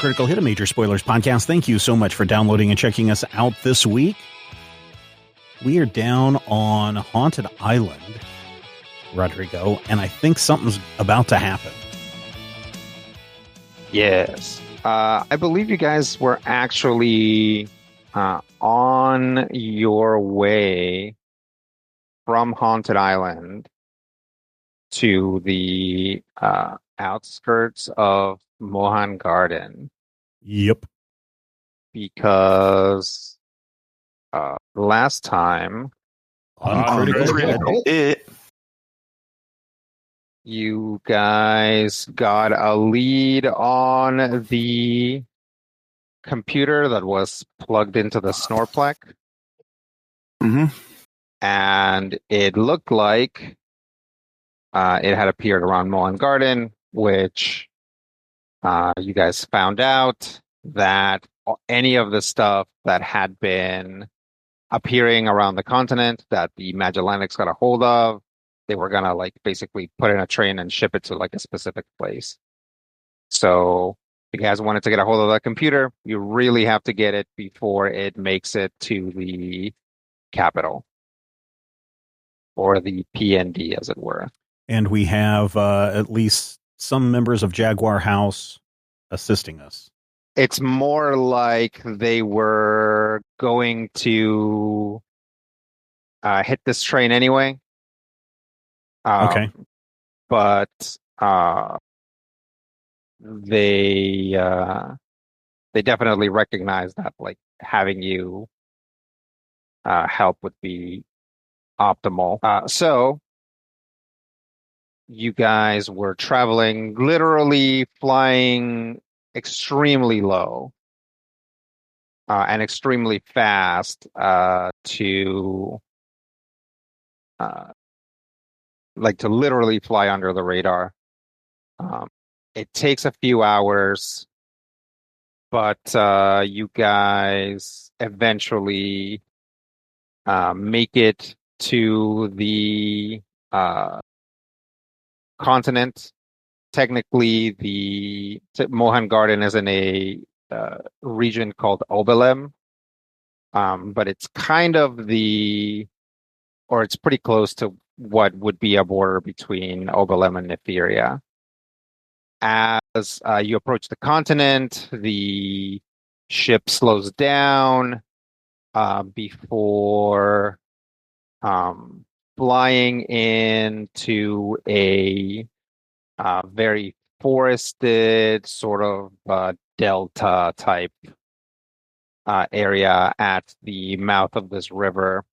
Critical Hit, a Major Spoilers podcast. Thank you so much for downloading and checking us out this week. We are down on Haunted Island, Rodrigo, and I think something's about to happen. Yes. I believe you guys were actually on your way from Haunted Island to the outskirts of Mohan Garden. Yep. Because last time on Critical Hit, you guys got a lead on the computer that was plugged into the Snorplek. Mm-hmm. And it looked like it had appeared around Mullen Garden, which you guys found out that any of the stuff that had been appearing around the continent that the Magellanics got a hold of, they were gonna like basically put in a train and ship it to like a specific place. So if you guys wanted to get a hold of that computer, you really have to get it before it makes it to the capital. Or the PND, as it were. And we have at least some members of Jaguar House assisting us. It's more like they were going to hit this train anyway. Okay. But they definitely recognize that like having you help would be optimal. So you guys were traveling, literally flying extremely low and extremely fast to literally fly under the radar. It takes a few hours, but you guys eventually make it to the continent. Technically, the Mohan Garden is in a region called Obelem, but it's kind of it's pretty close to what would be a border between Obelem and Netheria. As you approach the continent, the ship slows down before flying into a very forested sort of delta type area at the mouth of this river,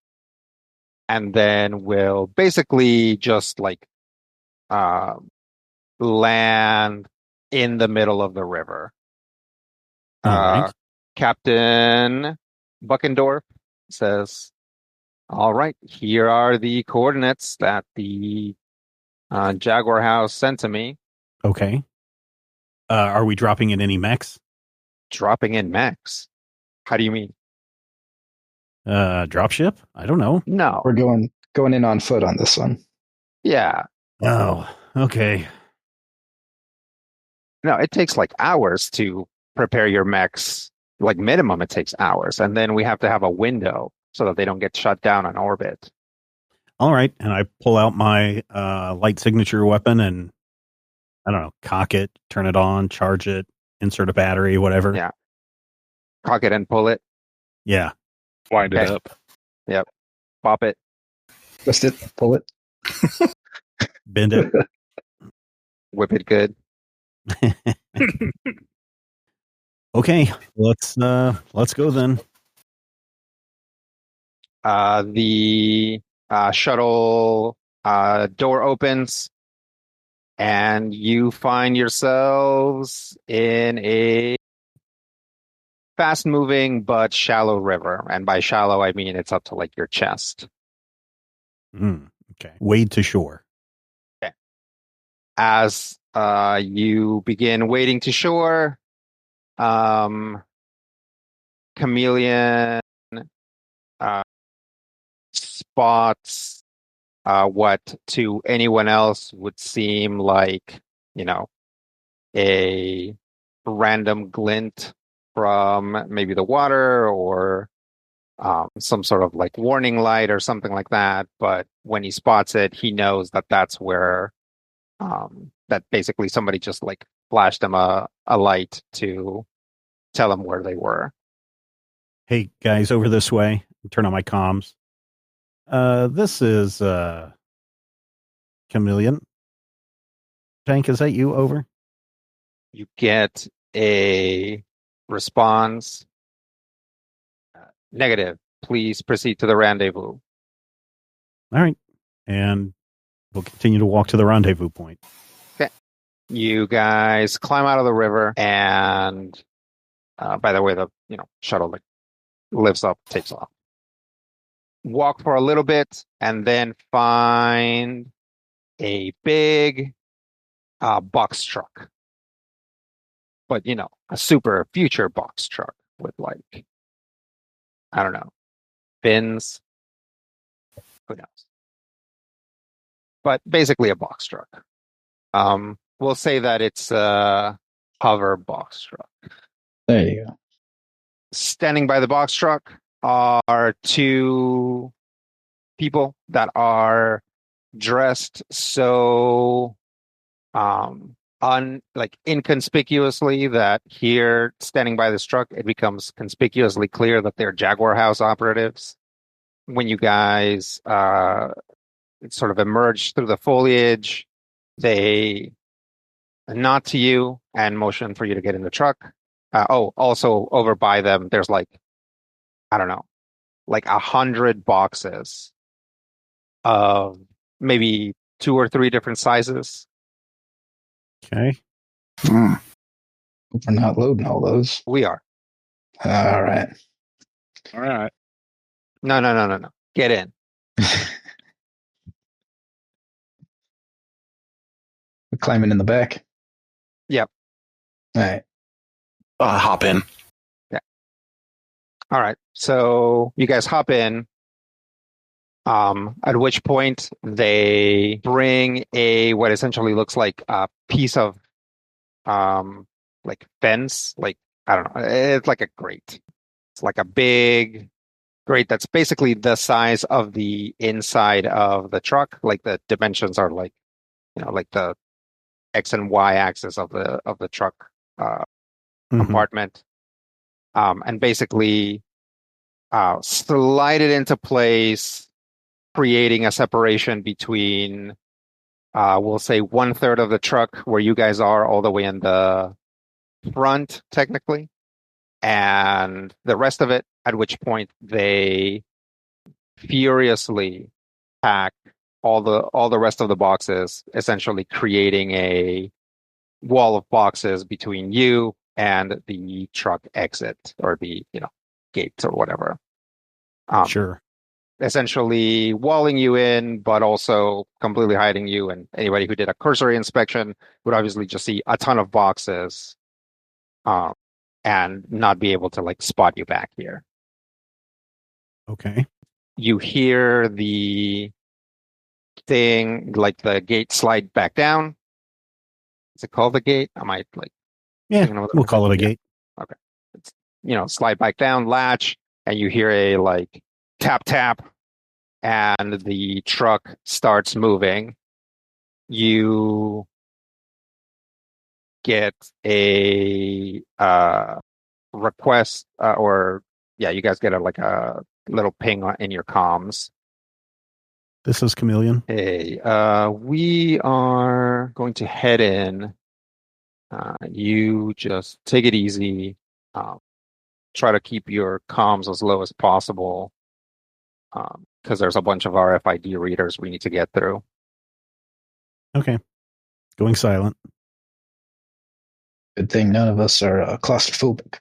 and then will basically just like land in the middle of the river. Right. Captain Buckendorf says, all right, here are the coordinates that the Jaguar House sent to me. Okay. Are we dropping in any mechs? Dropping in mechs? How do you mean? Dropship? I don't know. No. We're going in on foot on this one. Yeah. Oh, okay. No, it takes like hours to prepare your mechs. Like minimum, it takes hours. And then we have to have a window so that they don't get shut down on orbit. All right. And I pull out my light signature weapon and, I don't know, cock it, turn it on, charge it, insert a battery, whatever. Yeah. Cock it and pull it. Yeah. Wind it up. Yep. Pop it. Twist it, pull it. Bend it. Whip it good. Okay. Let's go then. The shuttle door opens, and you find yourselves in a fast-moving but shallow river. And by shallow, I mean it's up to like your chest. Okay. Wade to shore. Okay. As you begin wading to shore, Chameleon spots what to anyone else would seem like, a random glint from maybe the water or some sort of like warning light or something like that. But when he spots it, he knows that that's where that basically somebody just like flashed him a light to tell him where they were. Hey, guys, over this way. Turn on my comms. This is Chameleon. Tank, is that you? Over? You get a response. Negative. Please proceed to the rendezvous. All right. And we'll continue to walk to the rendezvous point. Okay. You guys climb out of the river, and by the way, the shuttle like lifts up, takes off. Walk for a little bit, and then find a big box truck. But a super future box truck with like, I don't know, fins. Who knows? But basically a box truck. We'll say that it's a hover box truck. There you go. Standing by the box truck are two people that are dressed so inconspicuously that here, standing by this truck, it becomes conspicuously clear that they're Jaguar House operatives. When you guys sort of emerge through the foliage, they nod to you and motion for you to get in the truck. Also over by them, there's like, I don't know, like 100 boxes of maybe 2 or 3 different sizes. Okay. We're not loading all those. We are. All right. All right. No. Get in. We're climbing in the back. Yep. All right. Hop in. Yeah. All right. So you guys hop in. At which point they bring what essentially looks like a piece of like fence, like I don't know, it's like a grate. It's like a big grate that's basically the size of the inside of the truck. Like the dimensions are like like the X and Y axis of the truck compartment. And basically slide it into place, creating a separation between, we'll say 1/3 of the truck where you guys are all the way in the front, technically, and the rest of it, at which point they furiously pack all the rest of the boxes, essentially creating a wall of boxes between you and the truck exit or the gates or whatever. Sure. Essentially walling you in, but also completely hiding you. And anybody who did a cursory inspection would obviously just see a ton of boxes, and not be able to like spot you back here. Okay. You hear the thing, like the gate slide back down. Is it called the gate? I might like. Yeah, we'll call it a gate. Okay. It's, slide back down, latch, and you hear a like tap tap, and the truck starts moving. You get a request, you guys get a little ping in your comms. This is Chameleon. Hey, we are going to head in. You just take it easy. Try to keep your comms as low as possible, because there's a bunch of RFID readers we need to get through. Okay. Going silent. Good thing none of us are claustrophobic.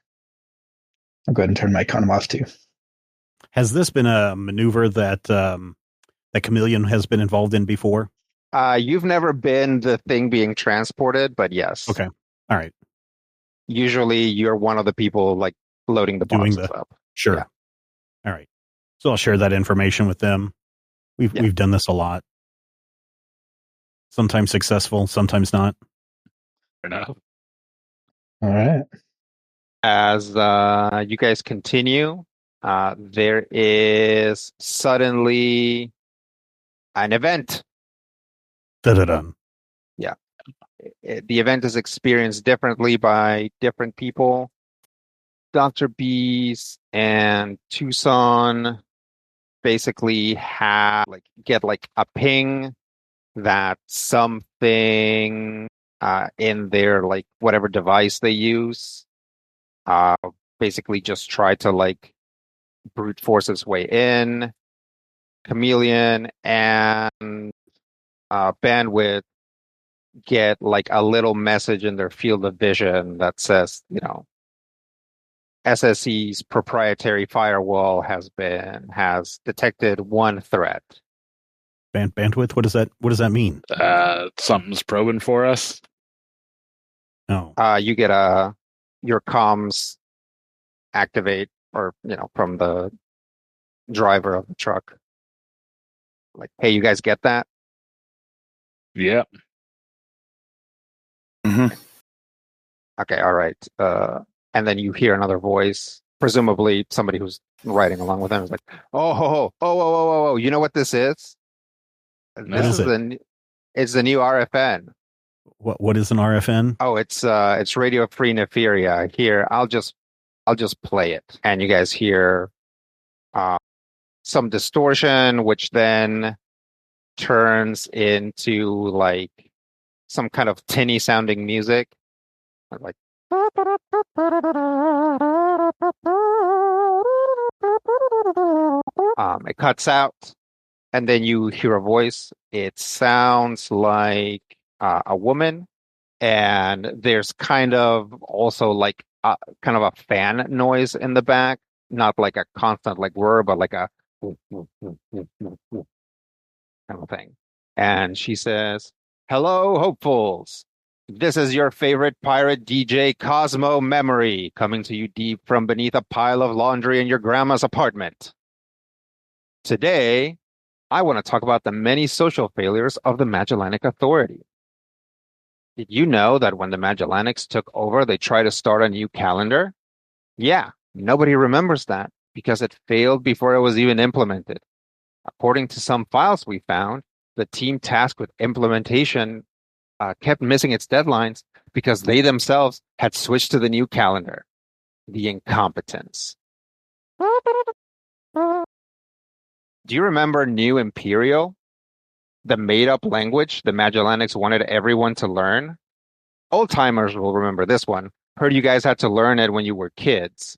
I'll go ahead and turn my comm off too. Has this been a maneuver that that Chameleon has been involved in before? You've never been the thing being transported, but yes. Okay. All right. Usually you're one of the people like loading the boxes up. Sure. Yeah. All right. So I'll share that information with them. We've done this a lot. Sometimes successful, sometimes not. Fair enough. All right. As you guys continue, there is suddenly an event. Da-da-dum. The event is experienced differently by different people. Dr. Bees and Tucson basically get like a ping that something in their like whatever device they use uh basically just try to like brute force its way in. Chameleon and Bandwidth get like a little message in their field of vision that says, SSE's proprietary firewall has detected one threat. Bandwidth. What does that mean? Something's probing for us. Oh, You get your comms activate, or from the driver of the truck. Like, hey, you guys get that? Yep. Okay, all right. And then you hear another voice, presumably somebody who's riding along with them, is like, oh, you know what this is? What is it? It's the new RFN. What is an RFN? Oh, it's Radio Free Neferia. Here, I'll just play it, and you guys hear some distortion, which then turns into like some kind of tinny sounding music, like it cuts out, and then you hear a voice. It sounds like a woman, and there's kind of also like kind of a fan noise in the back, not like a constant like whir, but like a kind of thing. And she says, "Hello, hopefuls. This is your favorite pirate DJ Cosmo Memory, coming to you deep from beneath a pile of laundry in your grandma's apartment. Today, I want to talk about the many social failures of the Magellanic Authority. Did you know that when the Magellanics took over, they tried to start a new calendar? Yeah, nobody remembers that because it failed before it was even implemented. According to some files we found, the team tasked with implementation kept missing its deadlines because they themselves had switched to the new calendar. The incompetence. Do you remember New Imperial? The made-up language the Magellanics wanted everyone to learn? Old-timers will remember this one. Heard you guys had to learn it when you were kids.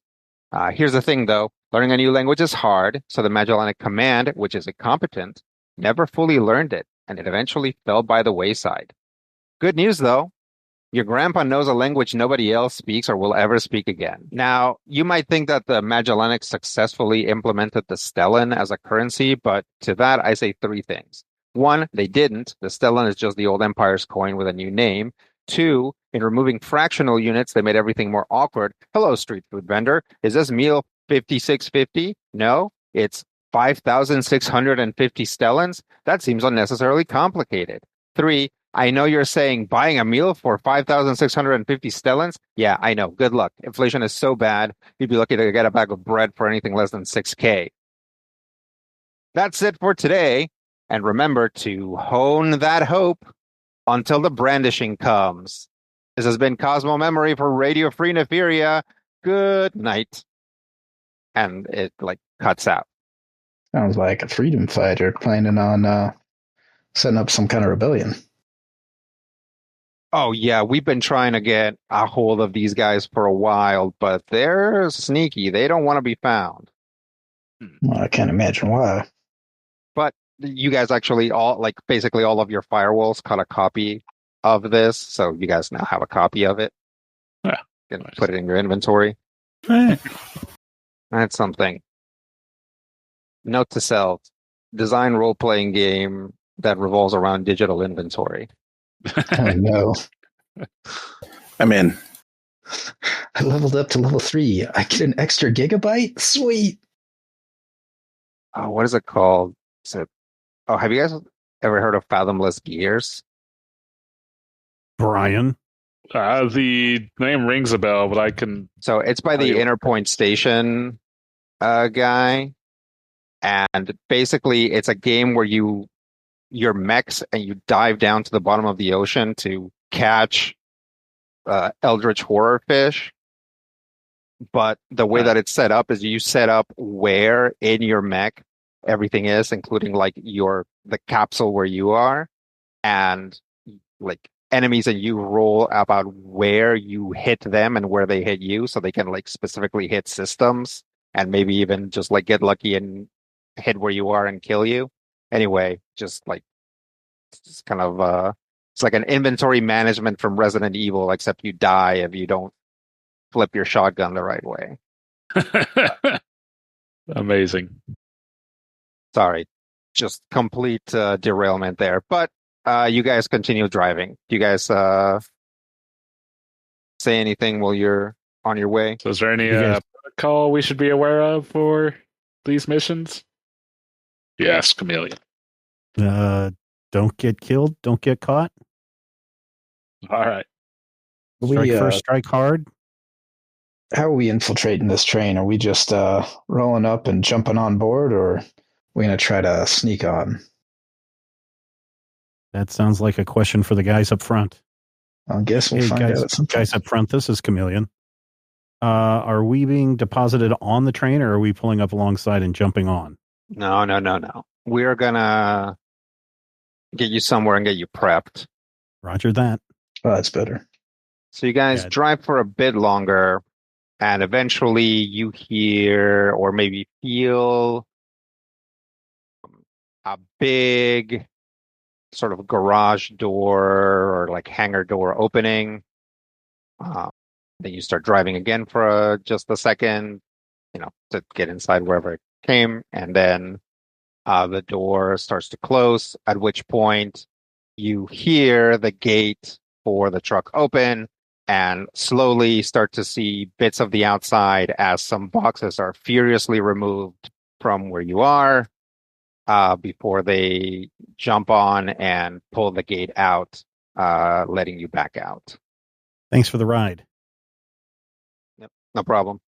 Here's the thing, though. Learning a new language is hard, so the Magellanic Command, which is incompetent, never fully learned it, and it eventually fell by the wayside. Good news, though. Your grandpa knows a language nobody else speaks or will ever speak again. Now, you might think that the Magellanics successfully implemented the stellan as a currency, but to that I say three things. One, they didn't. The stellan is just the old empire's coin with a new name. Two, in removing fractional units, they made everything more awkward. Hello, street food vendor. Is this meal 5650? No, it's 5,650 stellans. That seems unnecessarily complicated. Three, I know you're saying buying a meal for 5,650 stellans? Yeah, I know. Good luck. Inflation is so bad, you'd be lucky to get a bag of bread for anything less than 6K. That's it for today. And remember to hone that hope until the brandishing comes. This has been Cosmo Memory for Radio Free Neferia. Good night. And it like cuts out. Sounds like a freedom fighter planning on setting up some kind of rebellion. Oh, yeah, we've been trying to get a hold of these guys for a while, but they're sneaky. They don't want to be found. Well, I can't imagine why. But you guys actually basically all of your firewalls caught a copy of this, so you guys now have a copy of it. Yeah, and nice. Put it in your inventory. Right. That's something. Note to self: design role-playing game that revolves around digital inventory. Oh no. I'm in. I leveled up to level 3. I get an extra gigabyte? Sweet. Oh, what is it called? Have you guys ever heard of Fathomless Gears? Brian. The name rings a bell, but I can. So it's by tell the you- Interpoint Station guy. And basically, it's a game where you're mechs and you dive down to the bottom of the ocean to catch eldritch horror fish. But the way that it's set up is you set up where in your mech everything is, including like the capsule where you are, and like enemies, and you roll about where you hit them and where they hit you, so they can like specifically hit systems and maybe even just like get lucky and hit where you are and kill you. Anyway, just like it's kind of it's like an inventory management from Resident Evil, except you die if you don't flip your shotgun the right way. Amazing. Sorry, just complete derailment there. But you guys continue driving. Do you guys say anything while you're on your way? So, is there any You guys- protocol we should be aware of for these missions? Yes, Chameleon. Don't get killed. Don't get caught. All right. Strike first, strike hard. How are we infiltrating this train? Are we just rolling up and jumping on board, or are we going to try to sneak on? That sounds like a question for the guys up front. I guess we'll find out at some point. Guys up front, this is Chameleon. Are we being deposited on the train, or are we pulling up alongside and jumping on? No. We're gonna get you somewhere and get you prepped. Roger that. Oh, that's better. So you guys drive for a bit longer, and eventually you hear or maybe feel a big sort of garage door or like hangar door opening. Then you start driving again for just a second, to get inside wherever it came, and then the door starts to close, at which point you hear the gate for the truck open and slowly start to see bits of the outside as some boxes are furiously removed from where you are before they jump on and pull the gate out, letting you back out. Thanks for the ride. Yep, no problem.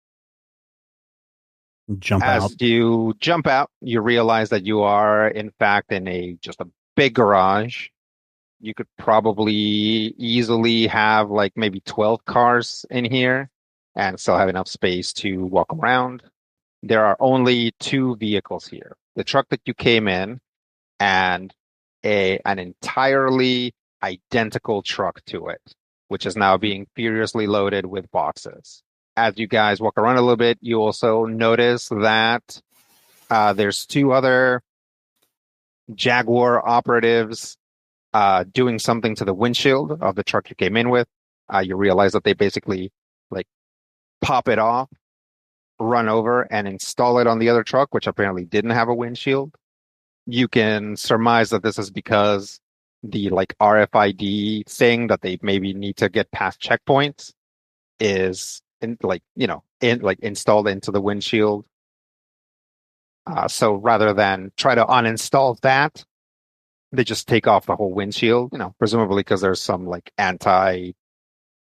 Jump out. As you jump out, you realize that you are, in fact, in just a big garage. You could probably easily have like maybe 12 cars in here and still have enough space to walk around. There are only two vehicles here. The truck that you came in and an entirely identical truck to it, which is now being furiously loaded with boxes. As you guys walk around a little bit, you also notice that there's two other Jaguar operatives doing something to the windshield of the truck you came in with. You realize that they basically like pop it off, run over, and install it on the other truck, which apparently didn't have a windshield. You can surmise that this is because the like RFID thing that they maybe need to get past checkpoints is installed into the windshield. So rather than try to uninstall that, they just take off the whole windshield, presumably because there's some like what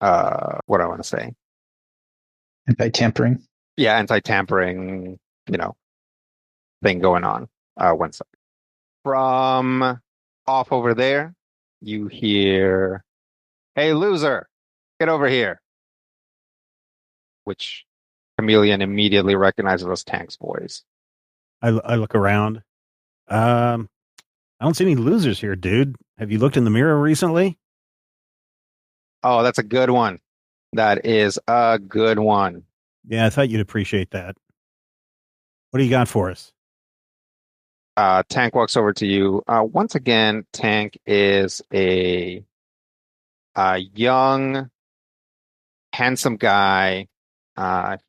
do I want to say? Anti-tampering? Yeah, anti-tampering, thing going on. One second. From off over there, you hear, "Hey, loser, get over here," which Chameleon immediately recognizes as Tank's voice. I look around. I don't see any losers here, dude. Have you looked in the mirror recently? Oh, that's a good one. That is a good one. Yeah, I thought you'd appreciate that. What do you got for us? Tank walks over to you. Once again, Tank is a young, handsome guy.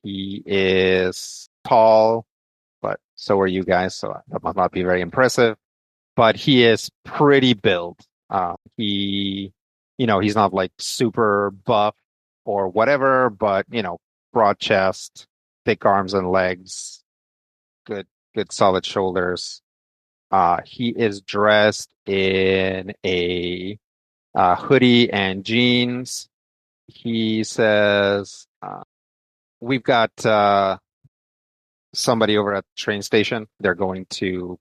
He is tall, but so are you guys, so that must not be very impressive. But he is pretty built. He's not like super buff or whatever, but broad chest, thick arms and legs, good solid shoulders. He is dressed in a hoodie and jeans, he says, we've got somebody over at the train station. They're going to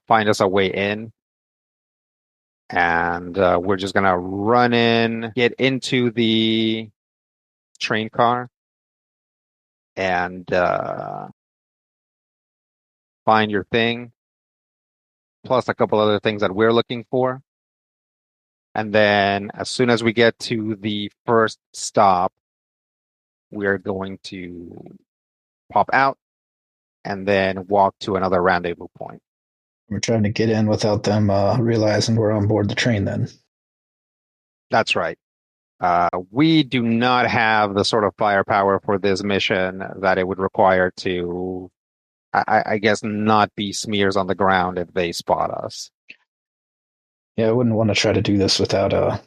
find us a way in. And we're just going to run in, get into the train car, and find your thing, plus a couple other things that we're looking for. And then as soon as we get to the first stop, we're going to pop out and then walk to another rendezvous point. We're trying to get in without them realizing we're on board the train then. That's right. We do not have the sort of firepower for this mission that it would require to, I guess, not be smears on the ground if they spot us. Yeah, I wouldn't want to try to do this without a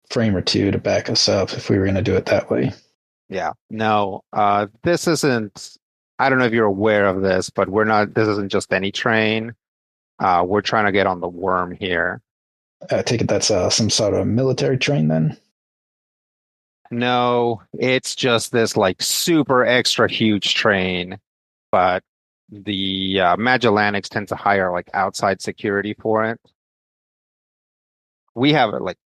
frame or two to back us up if we were going to do it that way. Yeah, no, this isn't, I don't know if you're aware of this, but this isn't just any train. We're trying to get on the Worm here. I take it that's some sort of military train then? No, it's just this like super extra huge train, but the Magellanics tend to hire like outside security for it. We have like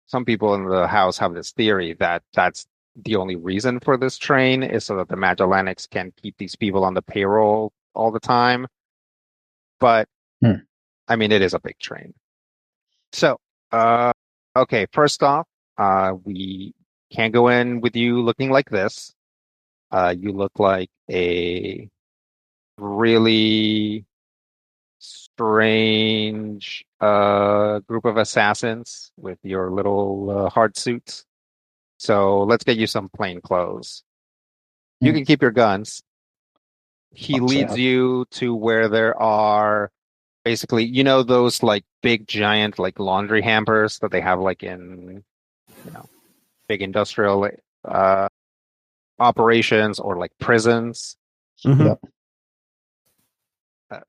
some people in the house have this theory that that's the only reason for this train is so that the Magellanics can keep these people on the payroll all the time. But I mean, it is a big train. So, okay, first off, we can't go in with you looking like this. You look like a really strange group of assassins with your little hard suits. So let's get you some plain clothes. You can keep your guns. He leads you to where there are basically, you know, those like big giant like laundry hampers that they have like in, you know, big industrial operations or like prisons. Mm-hmm. Yep. You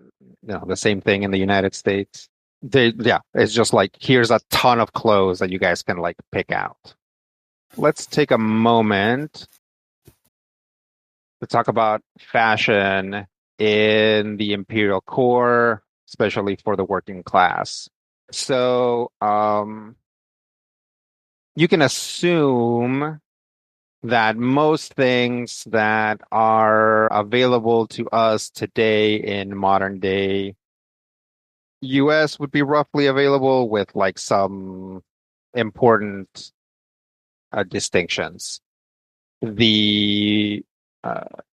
know, the same thing in the United States. It's just like, here's a ton of clothes that you guys can like pick out. Let's take a moment to talk about fashion in the Imperial Corps, especially for the working class. So, you can assume that most things that are available to us today in modern day US would be roughly available with like some important distinctions. The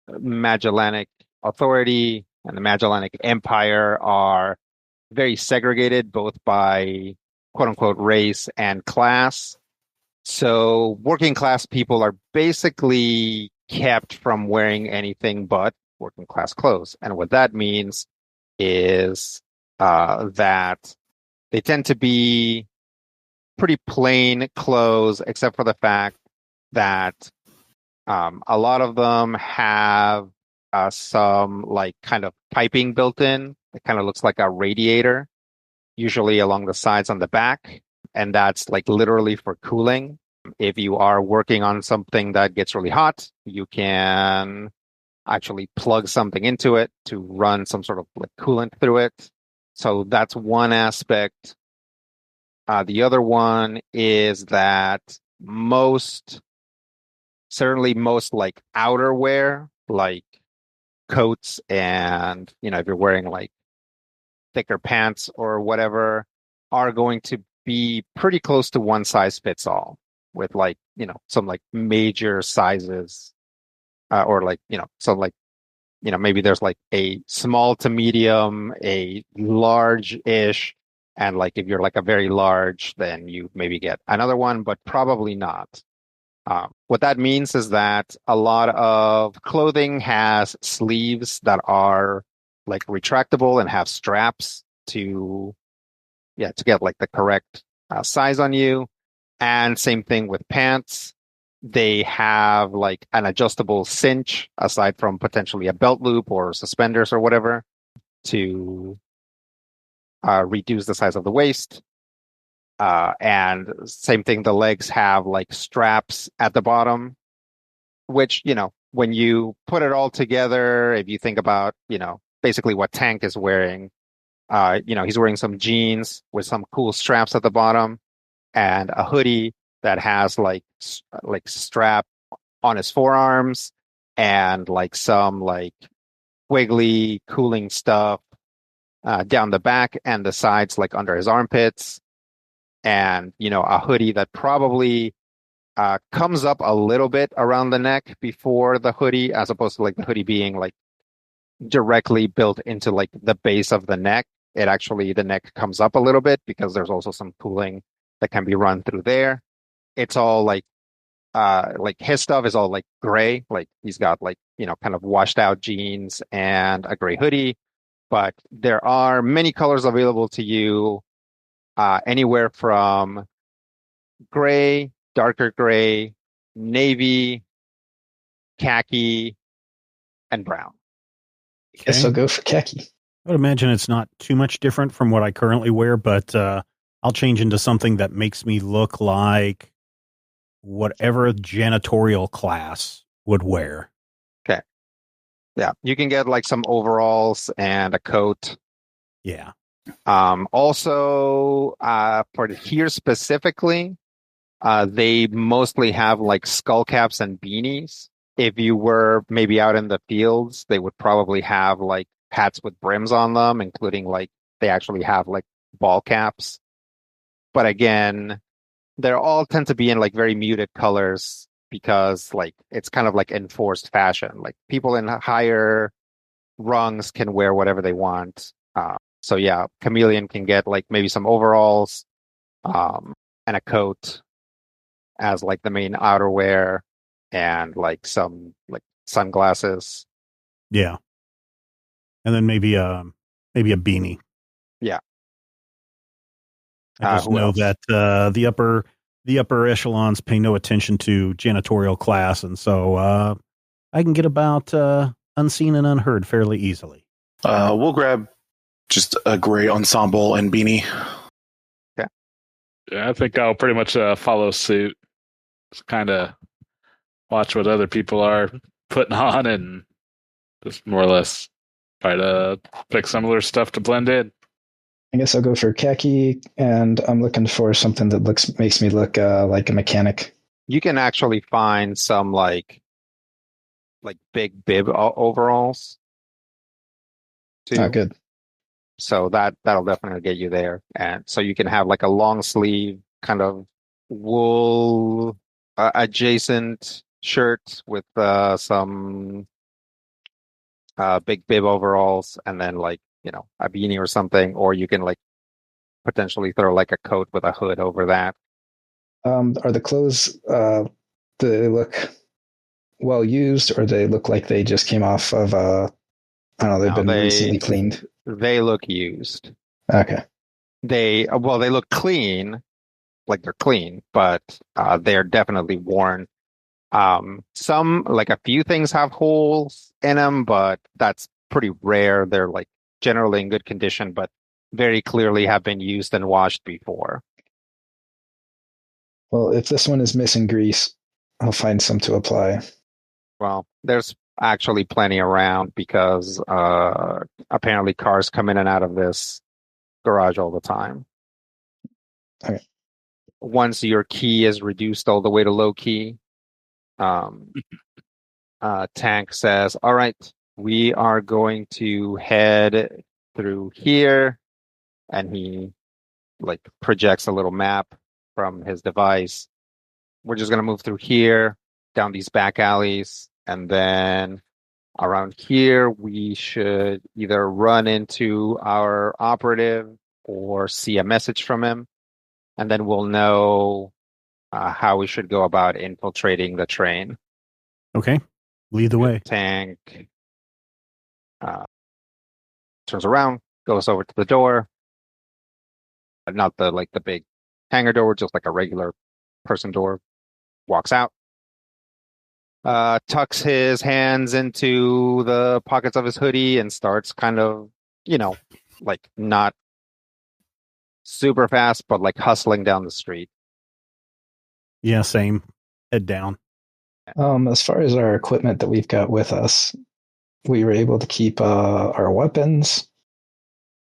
Magellanic Authority and the Magellanic Empire are very segregated both by quote unquote race and class. So working class people are basically kept from wearing anything but working class clothes. And what that means is that they tend to be pretty plain clothes, except for the fact that a lot of them have some like kind of piping built in. It kind of looks like a radiator, usually along the sides on the back. And that's like literally for cooling. If you are working on something that gets really hot, you can actually plug something into it to run some sort of like coolant through it. So that's one aspect. The other one is that certainly most like outerwear, like coats and, you know, if you're wearing like thicker pants or whatever, are going to be pretty close to one size fits all with like, you know, some like major sizes or like, you know, so like, you know, maybe there's like a small to medium, a large-ish, and like if you're like a very large, then you maybe get another one, but probably not. What that means is that a lot of clothing has sleeves that are like retractable and have straps to get like the correct size on you. And same thing with pants. They have like an adjustable cinch aside from potentially a belt loop or suspenders or whatever to reduce the size of the waist. And same thing, the legs have like straps at the bottom, which, when you put it all together, if you think about, basically what Tank is wearing, he's wearing some jeans with some cool straps at the bottom and a hoodie that has like strap on his forearms and like some like wiggly cooling stuff down the back and the sides, like under his armpits, and a hoodie that probably comes up a little bit around the neck before the hoodie, as opposed to like the hoodie being like directly built into like the base of the neck. It actually, the neck comes up a little bit because there's also some cooling that can be run through there. It's all like his stuff is all like gray, like he's got like, kind of washed out jeans and a gray hoodie, but there are many colors available to you, anywhere from gray, darker gray, navy, khaki, and brown. Guess I'll go for khaki. I would imagine it's not too much different from what I currently wear, but I'll change into something that makes me look like whatever janitorial class would wear. Okay. Yeah, you can get like some overalls and a coat. Yeah. Also, for here specifically, they mostly have like skull caps and beanies. If you were maybe out in the fields, they would probably have like hats with brims on them, including like they actually have like ball caps. But again, they all tend to be in like very muted colors because like it's kind of like enforced fashion. Like people in higher rungs can wear whatever they want. So yeah, Chameleon can get like maybe some overalls, and a coat as like the main outerwear, and like some like sunglasses. Yeah. And then maybe a beanie. Yeah. I just know that the upper echelons pay no attention to janitorial class, and so I can get about unseen and unheard fairly easily. We'll grab just a gray ensemble and beanie. Okay. Yeah, I think I'll pretty much follow suit. Just kind of watch what other people are putting on and just more or less try to pick similar stuff to blend in. I guess I'll go for khaki, and I'm looking for something that makes me look like a mechanic. You can actually find some like big bib overalls too. Oh, good. So that'll definitely get you there. And so you can have like a long sleeve kind of wool adjacent shirt with some big bib overalls, and then like, a beanie or something, or you can like potentially throw like a coat with a hood over that. Are the clothes, do they look well used, or they look like they just came off of I don't know, they've been recently cleaned? They look used. Okay. They look clean, like they're clean, but they're definitely worn. Some, like a few things have holes in them, but that's pretty rare. They're like generally in good condition, but very clearly have been used and washed before. Well, if this one is missing grease, I'll find some to apply. Well, there's actually plenty around because apparently cars come in and out of this garage all the time. Okay. Once your key is reduced all the way to low key, Tank says, all right, we are going to head through here. And he like projects a little map from his device. We're just going to move through here, down these back alleys, and then around here, we should either run into our operative or see a message from him. And then we'll know how we should go about infiltrating the train. Okay. Lead the way. Tank turns around, goes over to the door. Not the big hangar door, just like a regular person door. Walks out. Tucks his hands into the pockets of his hoodie and starts kind of, like not super fast, but like hustling down the street. Yeah, same. Head down. As far as our equipment that we've got with us, we were able to keep our weapons,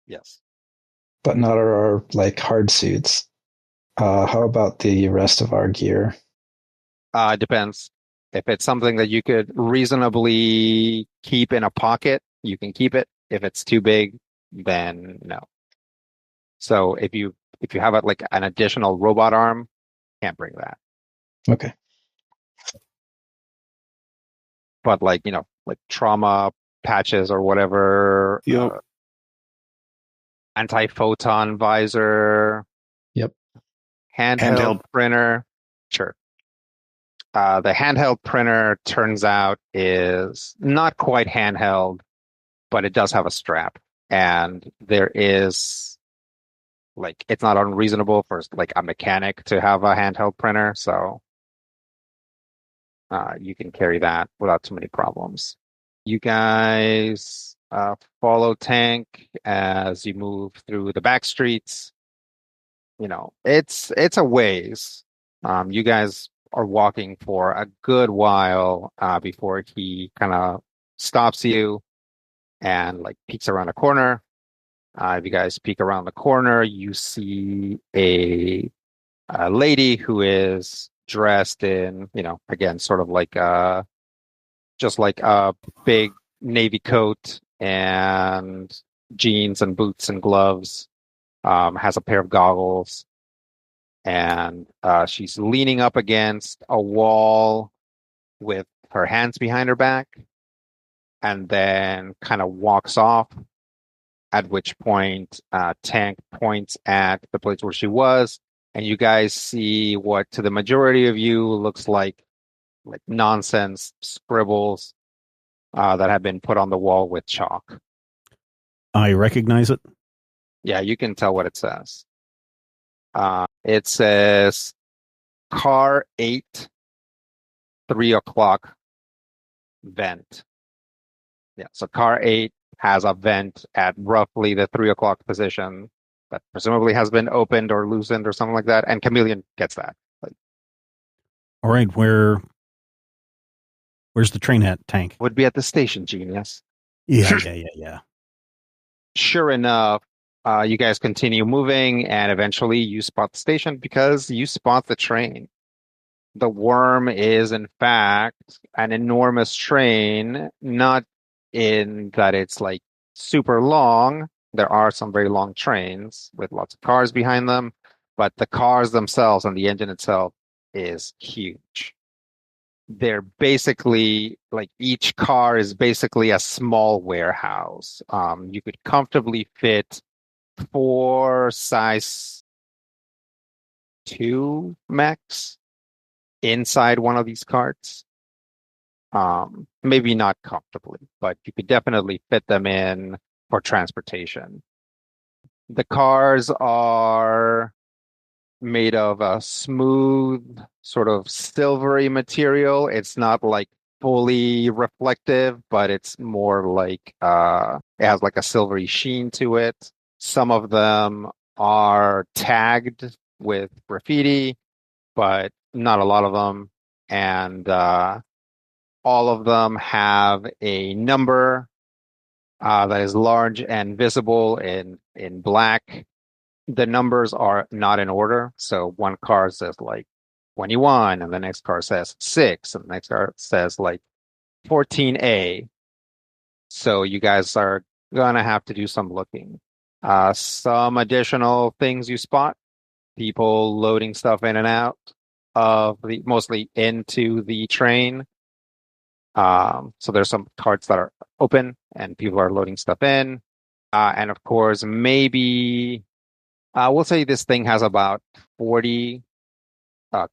Yes. but not our like hard suits. How about the rest of our gear? Depends. If it's something that you could reasonably keep in a pocket, you can keep it. If it's too big, then no. So if you have like an additional robot arm, can't bring that. Okay. But like, like trauma patches or whatever, Yep. anti-photon visor, Yep. handheld printer, sure. The handheld printer turns out is not quite handheld, but it does have a strap, and there is like it's not unreasonable for like a mechanic to have a handheld printer, so you can carry that without too many problems. You guys follow Tank as you move through the back streets. It's a ways. You guys are walking for a good while before he kind of stops you and like peeks around a corner. If you guys peek around the corner, you see a lady who is dressed in, again, sort of like just like a big navy coat and jeans and boots and gloves. Has a pair of goggles, and she's leaning up against a wall with her hands behind her back, and then kind of walks off. At which point, Tank points at the place where she was, and you guys see what to the majority of you looks like nonsense scribbles that have been put on the wall with chalk. I recognize it. Yeah, you can tell what it says. It says car 8, 3 o'clock vent. Yeah, so car 8 has a vent at roughly the 3 o'clock position that presumably has been opened or loosened or something like that. And Chameleon gets that. All right, where's the train at, Tank? Would be at the station, genius. Yeah. Sure enough, you guys continue moving, and eventually you spot the station because you spot the train. The worm is, in fact, an enormous train, not in that it's like super long. There are some very long trains with lots of cars behind them, but the cars themselves and the engine itself is huge. They're basically like each car is basically a small warehouse. You could comfortably fit 4 size 2 mechs inside one of these carts. Maybe not comfortably, but you could definitely fit them in for transportation. The cars are made of a smooth, sort of silvery material. It's not like fully reflective, but it's more like it has like a silvery sheen to it. Some of them are tagged with graffiti, but not a lot of them. And all of them have a number that is large and visible in black. The numbers are not in order. So one car says like 21, and the next car says 6, and the next car says like 14A. So you guys are gonna have to do some looking. Some additional things you spot: people loading stuff in and out of mostly into the train. So there's some carts that are open and people are loading stuff in. And of course, maybe we'll say this thing has about 40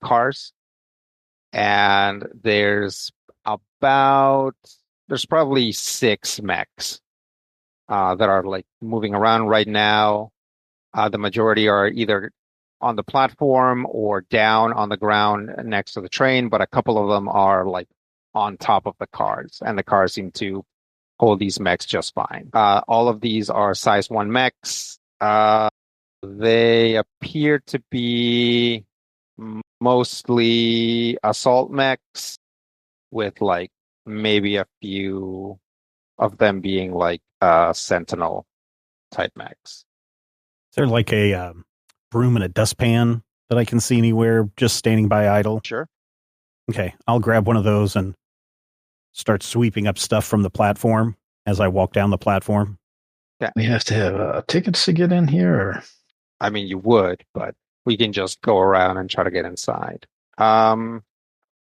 cars, and there's probably 6 mechs that are like moving around right now. The majority are either on the platform or down on the ground next to the train, but a couple of them are like on top of the cars, and the cars seem to hold these mechs just fine. All of these are size 1 mechs. They appear to be mostly assault mechs, with like maybe a few of them being like sentinel type mechs. Is there like a broom and a dustpan that I can see anywhere just standing by idle? Sure. Okay, I'll grab one of those and start sweeping up stuff from the platform as I walk down the platform. We have to have tickets to get in here, or I mean, you would, but we can just go around and try to get inside.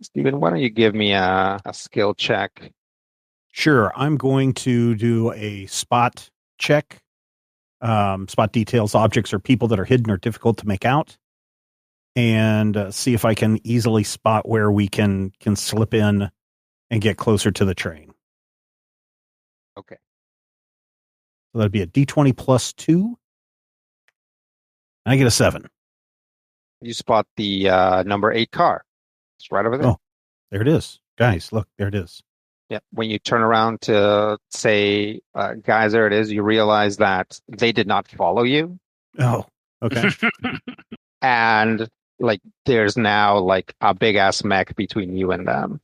Steven, why don't you give me a skill check? Sure, I'm going to do a spot check. Spot details, objects, or people that are hidden or difficult to make out, and see if I can easily spot where we can slip in and get closer to the train. Okay. So that'd be a D20 plus 2. And I get a 7. You spot the number 8 car. It's right over there. Oh, there it is. Guys, look, there it is. Yeah. When you turn around to say, guys, there it is, you realize that they did not follow you. Oh, okay. And like there's now like a big ass mech between you and them.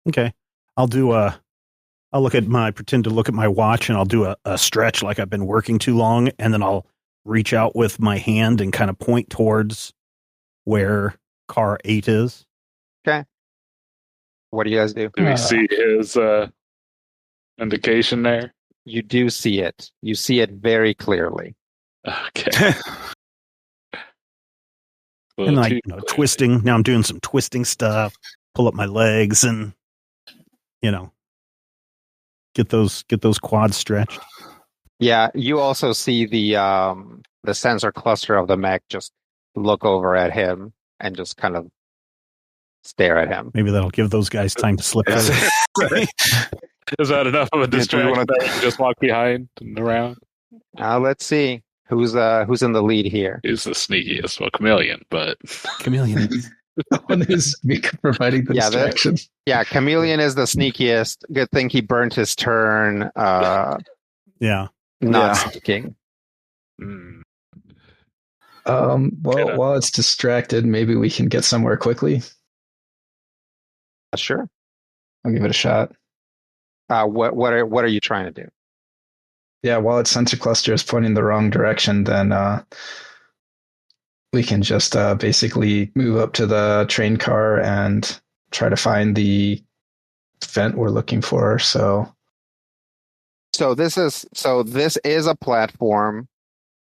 Okay. I'll pretend to look at my watch, and I'll do a stretch like I've been working too long, and then I'll reach out with my hand and kind of point towards where car 8 is. Okay. What do you guys do? Do we see his indication there? You do see it. You see it very clearly. Okay. And like twisting. Now I'm doing some twisting stuff. Pull up my legs and get those quads stretched. Yeah, you also see the sensor cluster of the mech just look over at him and just kind of stare at him. Maybe that'll give those guys time to slip through. Is that enough of a distraction that we can just walk behind and around? Let's see who's in the lead here. He's the sneakiest, well, Chameleon, but Chameleon. the one who's providing the distraction. Chameleon is the sneakiest. Good thing he burnt his turn. Not sneaking. While it's distracted, maybe we can get somewhere quickly. Sure. I'll give it a shot. What are you trying to do? Yeah, while its sensor cluster is pointing the wrong direction, then we can just basically move up to the train car and try to find the vent we're looking for. So this is a platform,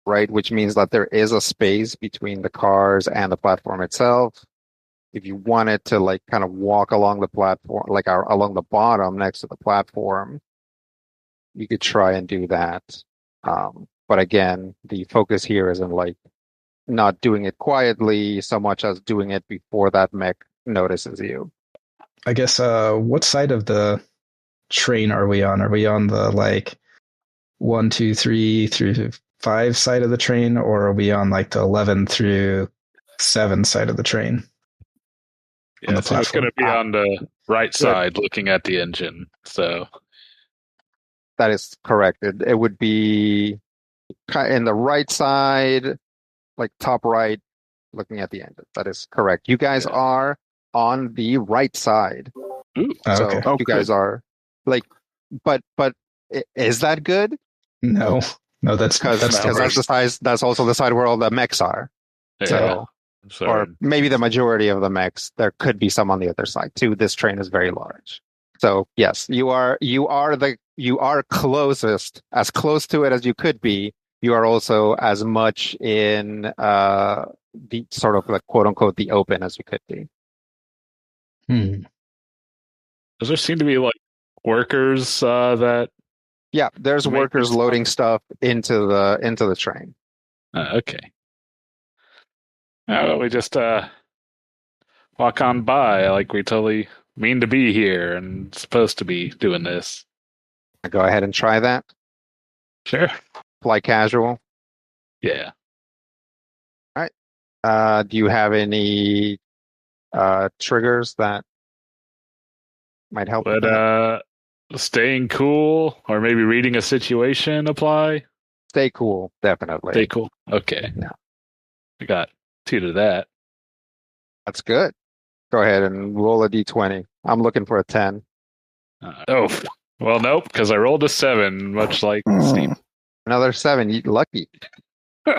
right? Which means that there is a space between the cars and the platform itself. If you wanted to like kind of walk along the platform, like along the bottom next to the platform, you could try and do that. But again, the focus here isn't like not doing it quietly so much as doing it before that mech notices you. I guess what side of the train are we on? Are we on the like 1, 2, 3 through 5 side of the train, or are we on like the 11 through 7 side of the train? Yeah, so it's going to be on the right side looking at the engine. So that is correct. It would be in the right side, like top right, looking at the engine. That is correct. You guys are on the right side. Ooh. So Okay. you guys are like, but is that good? No, that's the size. That's also the side where all the mechs are. Yeah. So, or maybe the majority of the mechs. There could be some on the other side too. This train is very large. So yes, you are closest, as close to it as you could be. You are also as much in the sort of like quote unquote the open as you could be. Does there seem to be like workers that? Yeah, there's workers loading stuff into the train. Okay. We just walk on by like we totally mean to be here and supposed to be doing this. Go ahead and try that. Sure. Fly casual. Yeah. All right. Do you have any triggers that might help? Would staying cool or maybe reading a situation apply? Stay cool, definitely. Stay cool. Okay. Yeah. I got 2 to that. That's good. Go ahead and roll a d20. I'm looking for a 10. Oh, well, nope, because I rolled a 7, much like Steve. Another 7. Lucky.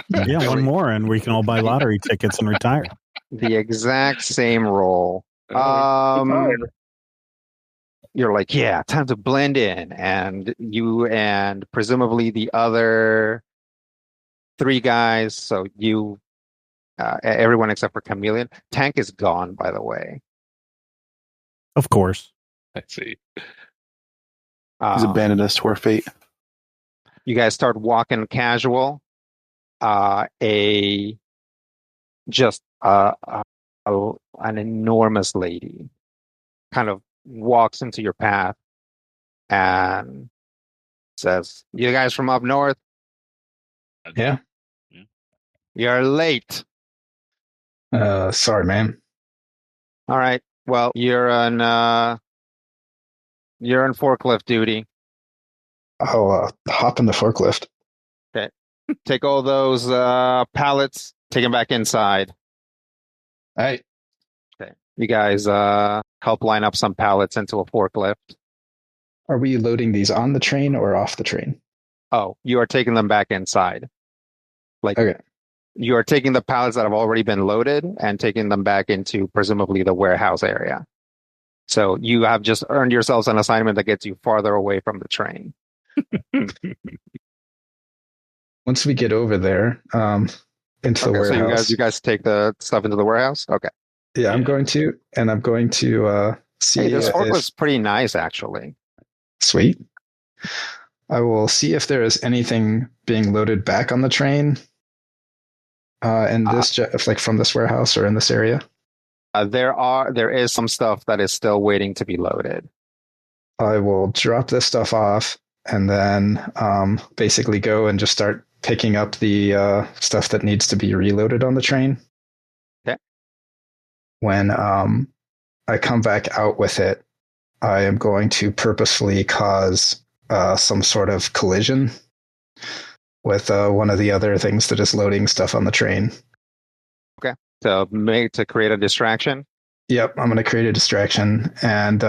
Yeah, one more, and we can all buy lottery tickets and retire. The exact same roll. Fine. You're like, yeah, time to blend in. And you and presumably the other 3 guys, so you, everyone except for Chameleon. Tank is gone, by the way. Of course. I see. He's abandoned us to our fate. You guys start walking casual. An enormous lady kind of walks into your path and says, "You guys from up north? Yeah. You're late." Sorry, man. All right. Well, you're on forklift duty. I'll hop in the forklift. Okay. Take all those pallets, take them back inside. All right. Okay. You guys help line up some pallets into a forklift. Are we loading these on the train or off the train? Oh, you are taking them back inside. Like, Okay. you are taking the pallets that have already been loaded and taking them back into presumably the warehouse area. So you have just earned yourselves an assignment that gets you farther away from the train. Once we get over there, into the warehouse. So you guys take the stuff into the warehouse? Okay. Yeah, I'm going to see. Hey, this forklift's pretty nice, actually. Sweet. I will see if there is anything being loaded back on the train. In this, like from this warehouse or in this area. There is some stuff that is still waiting to be loaded. I will drop this stuff off and then basically go and just start picking up the stuff that needs to be reloaded on the train. Okay. When I come back out with it, I am going to purposefully cause some sort of collision with one of the other things that is loading stuff on the train. Okay. To create a distraction? Yep, I'm going to create a distraction. And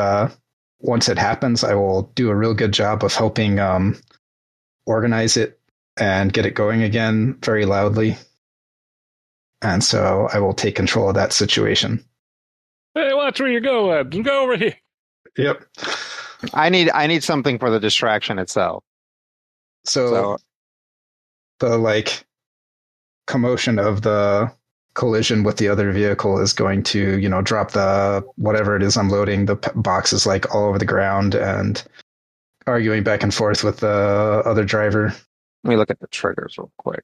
once it happens, I will do a real good job of helping organize it and get it going again very loudly. And so I will take control of that situation. Hey, watch where you're going. Go over here. Yep. I need something for the distraction itself. So the commotion of the collision with the other vehicle is going to, drop the whatever it is I'm loading, the boxes all over the ground and arguing back and forth with the other driver. Let me look at the triggers real quick.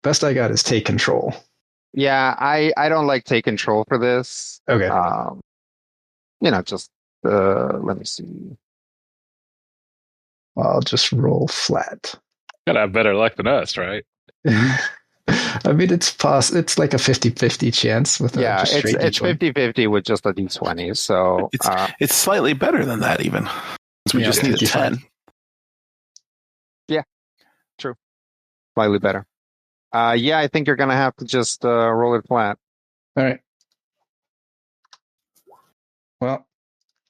Best I got is take control. Yeah, I don't like take control for this. Okay. Let me see. I'll just roll flat. Gotta have better luck than us, right? I mean, it's like a 50-50 chance with it's 50-50 with just a d20. So it's slightly better than that, even. So we just need a 10. Yeah, true. Slightly better. I think you're gonna have to just roll it flat. All right. Well,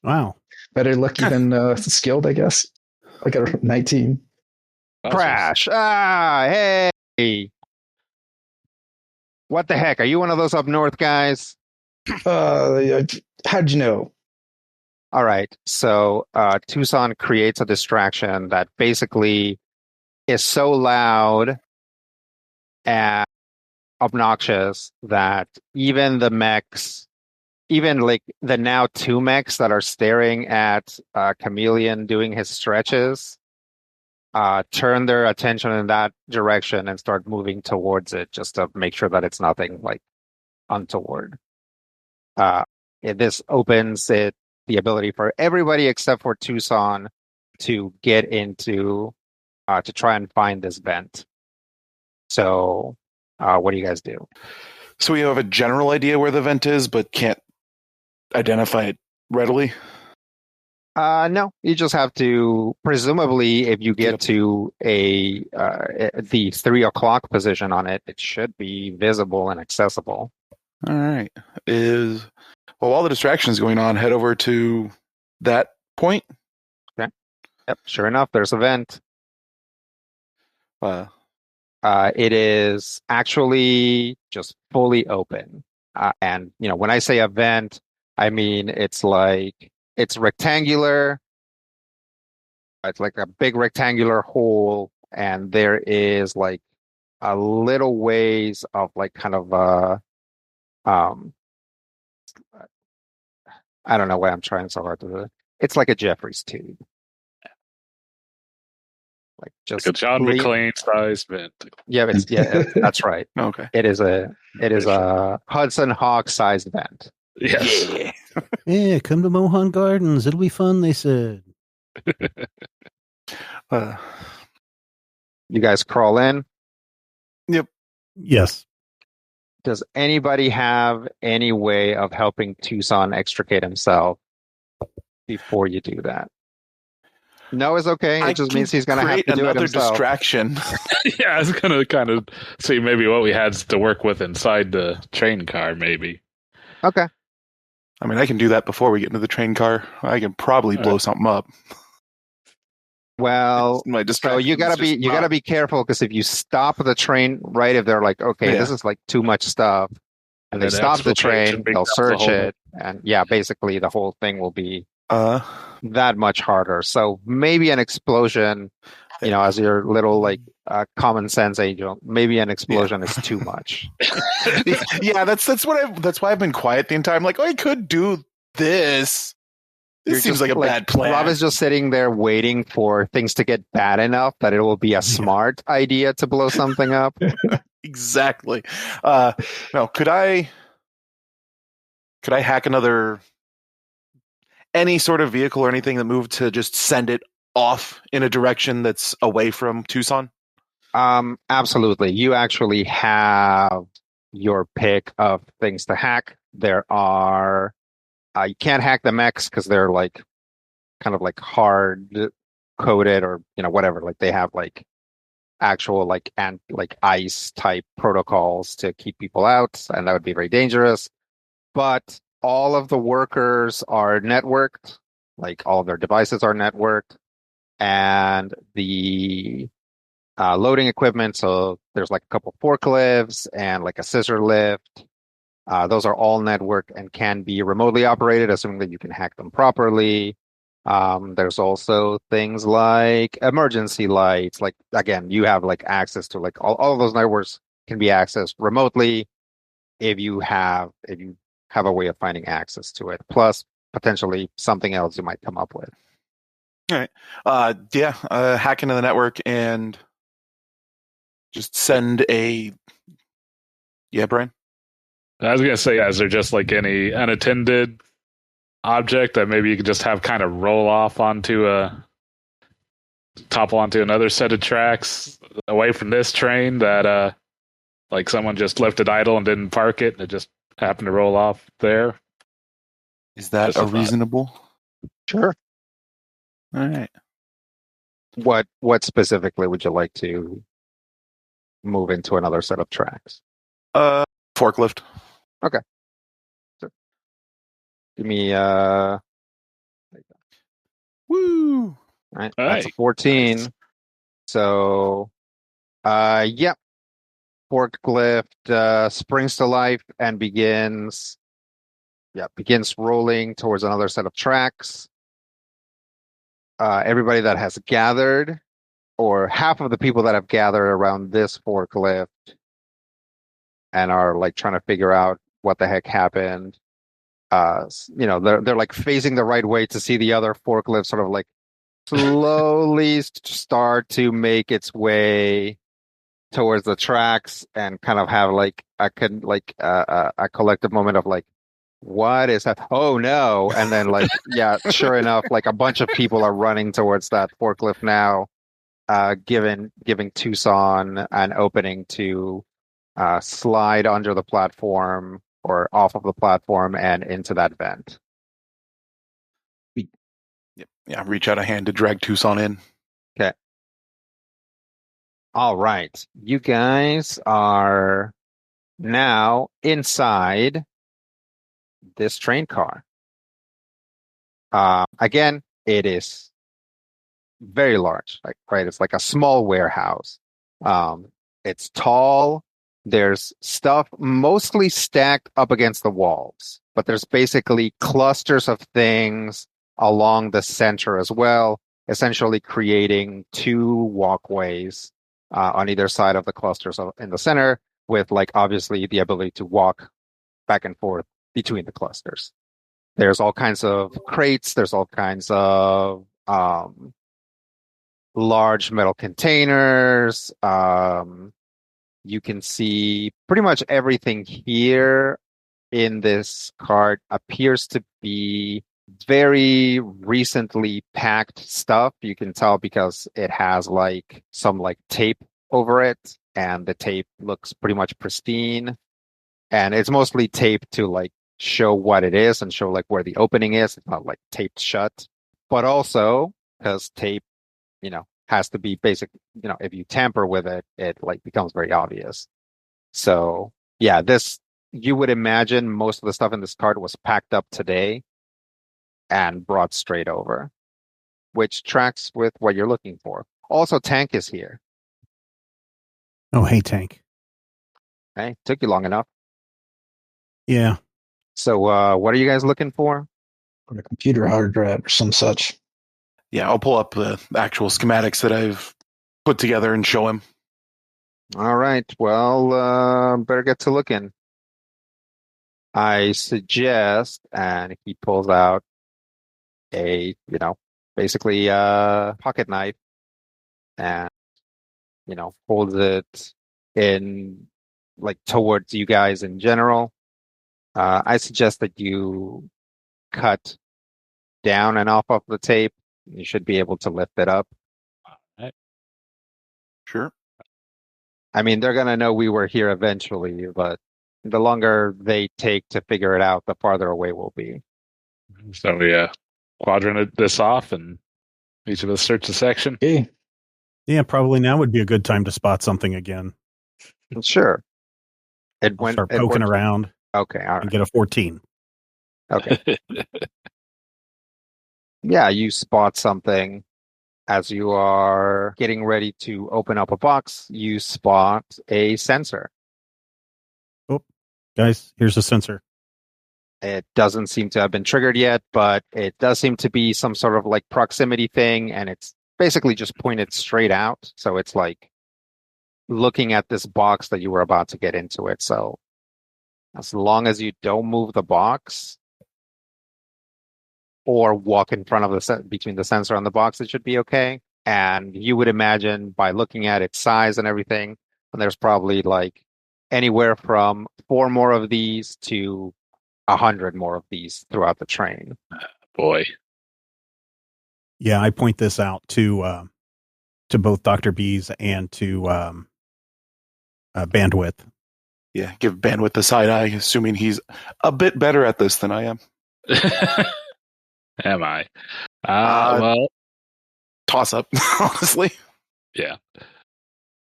wow, better lucky than skilled, I guess. I got a 19. Crash! Hey! What the heck? Are you one of those up north guys? How'd you know? All right. So Tucson creates a distraction that basically is so loud and obnoxious that even the mechs, even the now 2 mechs that are staring at Chameleon doing his stretches, turn their attention in that direction and start moving towards it just to make sure that it's nothing untoward. This opens the ability for everybody except for Tucson to get into to try and find this vent. So what do you guys do? So we have a general idea where the vent is, but can't identify it readily? No, you just have to, presumably, if you get to the 3 o'clock position on it, it should be visible and accessible. All right. Well, while the distraction is going on, head over to that point. Okay. Yep. Sure enough, there's a vent. It is actually just fully open. And, when I say a vent, I mean it's rectangular. It's like a big rectangular hole, and there is like a little ways of like kind of I don't know why I'm trying so hard to do it. It's like a Jeffries tube. Like just Like a John McClane size vent. Yeah, that's right. Okay. It is a Hudson Hawk sized vent. Yes. Yeah, come to Mohan Gardens. It'll be fun, they said. You guys crawl in. Yep. Yes. Does anybody have any way of helping Tucson extricate himself before you do that? No is okay. It just means he's going to have to do it himself. Distraction. Yeah, I was going to kind of see maybe what we had to work with inside the train car, maybe. Okay. I mean, I can do that before we get into the train car. I can probably blow something up. Well, so you gotta be careful, because if you stop the train, right, if they're like, okay, this is like too much stuff, and they stop the train, they'll search it, and basically the whole thing will be that much harder. So maybe an explosion, as your little like common sense angel, maybe an explosion is too much. Yeah, that's why I've been quiet the entire time. Like, I could do this. This seems like a bad plan. Rob is just sitting there waiting for things to get bad enough that it will be a smart idea to blow something up. Exactly. No, could I hack any sort of vehicle or anything that moved to just send it off in a direction that's away from Tucson? Absolutely. You actually have your pick of things to hack. There are you can't hack the mechs because they're like kind of like hard coded, or whatever. Like they have like actual like ICE type protocols to keep people out, and that would be very dangerous. But all of the workers are networked, like all of their devices are networked, and the loading equipment. So there's like a couple forklifts and like a scissor lift. Those are all networked and can be remotely operated, assuming that you can hack them properly. There's also things like emergency lights. Like, again, you have like access to like all of those networks can be accessed remotely if you have a way of finding access to it. Plus, potentially something else you might come up with. All right. Hack into the network and just send a. Yeah, Brian? I was going to say, is there just like any unattended object that maybe you could just have kind of roll off topple onto another set of tracks away from this train that like someone just left it idle and didn't park it and it just happened to roll off there? Is that a reasonable? Sure. All right. What specifically would you like to move into another set of tracks? Forklift. Okay. So, give me Woo! All right. That's a 14. Nice. So forklift springs to life and begins rolling towards another set of tracks. Everybody that has gathered, or half of the people that have gathered around this forklift and are like trying to figure out what the heck happened. They're like facing the right way to see the other forklift sort of like slowly start to make its way towards the tracks, and kind of have like a collective moment of like, what is that? Oh no. And then like, sure enough, like a bunch of people are running towards that forklift now, giving Tucson an opening to slide under the platform or off of the platform and into that vent. Yep. Yeah, reach out a hand to drag Tucson in. Okay. All right. You guys are now inside this train car. Again, it is very large. It's like a small warehouse. It's tall. There's stuff mostly stacked up against the walls, but there's basically clusters of things along the center as well, essentially creating two walkways on either side of the clusters in the center, with obviously the ability to walk back and forth between the clusters. There's all kinds of crates. There's all kinds of large metal containers. You can see pretty much everything here in this cart appears to be very recently packed stuff. You can tell because it has some tape over it, and the tape looks pretty much pristine. And it's mostly taped to show what it is and show where the opening is. It's not taped shut, but also because tape, has to be basic. If you tamper with it, it becomes very obvious. So yeah, you would imagine most of the stuff in this cart was packed up today and brought straight over, which tracks with what you're looking for. Also, Tank is here. Oh, hey, Tank. Okay, took you long enough. Yeah. So what are you guys looking for? Or a computer hard drive or some such. Yeah, I'll pull up the actual schematics that I've put together and show him. All right. Well, better get to looking. I suggest, and he pulls out a, basically a pocket knife and, holds it in towards you guys in general. I suggest that you cut down and off of the tape. You should be able to lift it up. All right. Sure. I mean, they're going to know we were here eventually, but the longer they take to figure it out, the farther away we'll be. So we quadrant this off, and each of us search the section. Okay. Yeah, probably now would be a good time to spot something again. Sure. Start poking around. Okay, all right. And get a 14. Okay. Yeah, you spot something as you are getting ready to open up a box. You spot a sensor. Oh, guys, here's a sensor. It doesn't seem to have been triggered yet, but it does seem to be some sort of proximity thing, and it's basically just pointed straight out. So it's looking at this box that you were about to get into it. So as long as you don't move the box or walk in front of between the sensor and the box, it should be okay. And you would imagine by looking at its size and everything, and there's probably anywhere from 4 more of these to 100 more of these throughout the train. Boy. Yeah, I point this out to both Dr. Bees and to Bandwidth. Yeah, give Bandwidth the side eye, assuming he's a bit better at this than I am. Am I? Well, toss up, honestly. Yeah.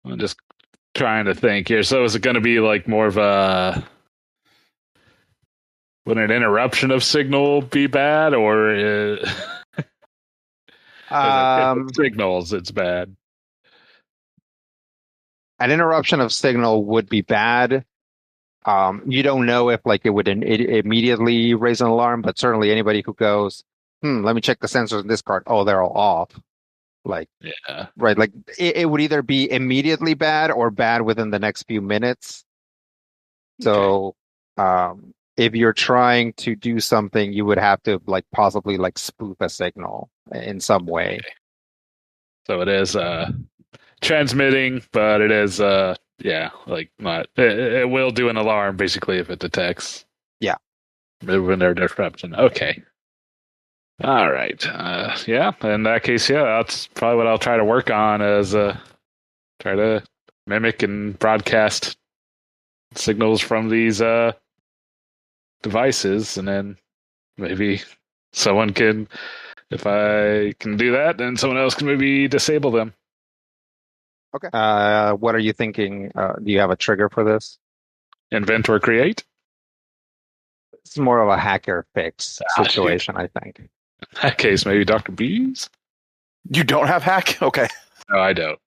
I'm just trying to think here. So is it going to be more of a... Would an interruption of signal be bad, or signals it's bad? An interruption of signal would be bad. You don't know if it would immediately raise an alarm, but certainly anybody who goes, let me check the sensors in this card. Oh, they're all off. Yeah. Right. It would either be immediately bad or bad within the next few minutes. So, if you're trying to do something, you would have to possibly spoof a signal in some way. Okay. So it is transmitting, but it is not. It will do an alarm basically if it detects. Yeah. When there's disruption. Okay. All right. Yeah. In that case, yeah, that's probably what I'll try to work on is try to mimic and broadcast signals from these devices, and then maybe someone can If I can do that, then someone else can maybe disable them. Okay. What are you thinking? Do you have a trigger for this? Invent or create? It's more of a hacker fix situation, I think. In that case, maybe Dr. Bees? You don't have hack? Okay. No, I don't.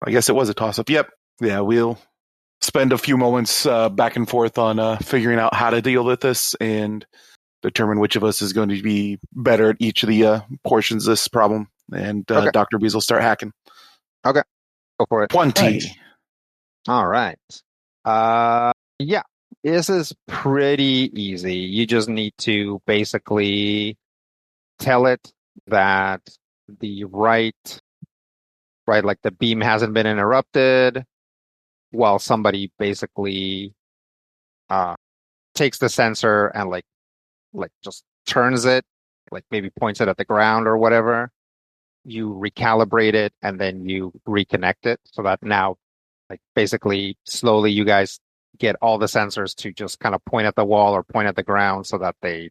I guess it was a toss-up. Yep. Yeah, we'll spend a few moments back and forth on figuring out how to deal with this and determine which of us is going to be better at each of the portions of this problem. And Okay. Dr. Bees will start hacking. Okay. Go for it. 20. Nice. All right. Yeah, this is pretty easy. You just need to basically tell it that the right, like the beam hasn't been interrupted, while somebody basically takes the sensor and like just turns it, like maybe points it at the ground or whatever. You recalibrate it and then you reconnect it so that now, like basically slowly you guys get all the sensors to just kind of point at the wall or point at the ground so that they,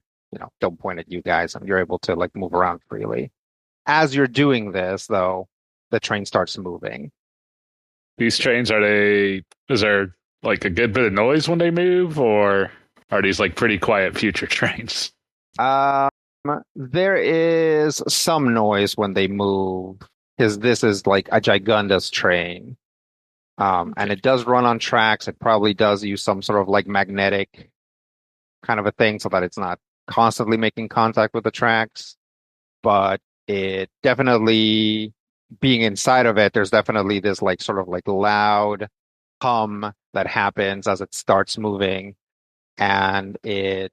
don't point at you guys and you're able to like move around freely. As you're doing this, though, the train starts moving. These trains, is there like a good bit of noise when they move, or are these like pretty quiet future trains? There is some noise when they move because this is like a gigundous train. And it does run on tracks. It probably does use some sort of like magnetic kind of a thing so that it's not constantly making contact with the tracks. But it definitely, being inside of it, there's definitely this like sort of like loud hum that happens as it starts moving. And it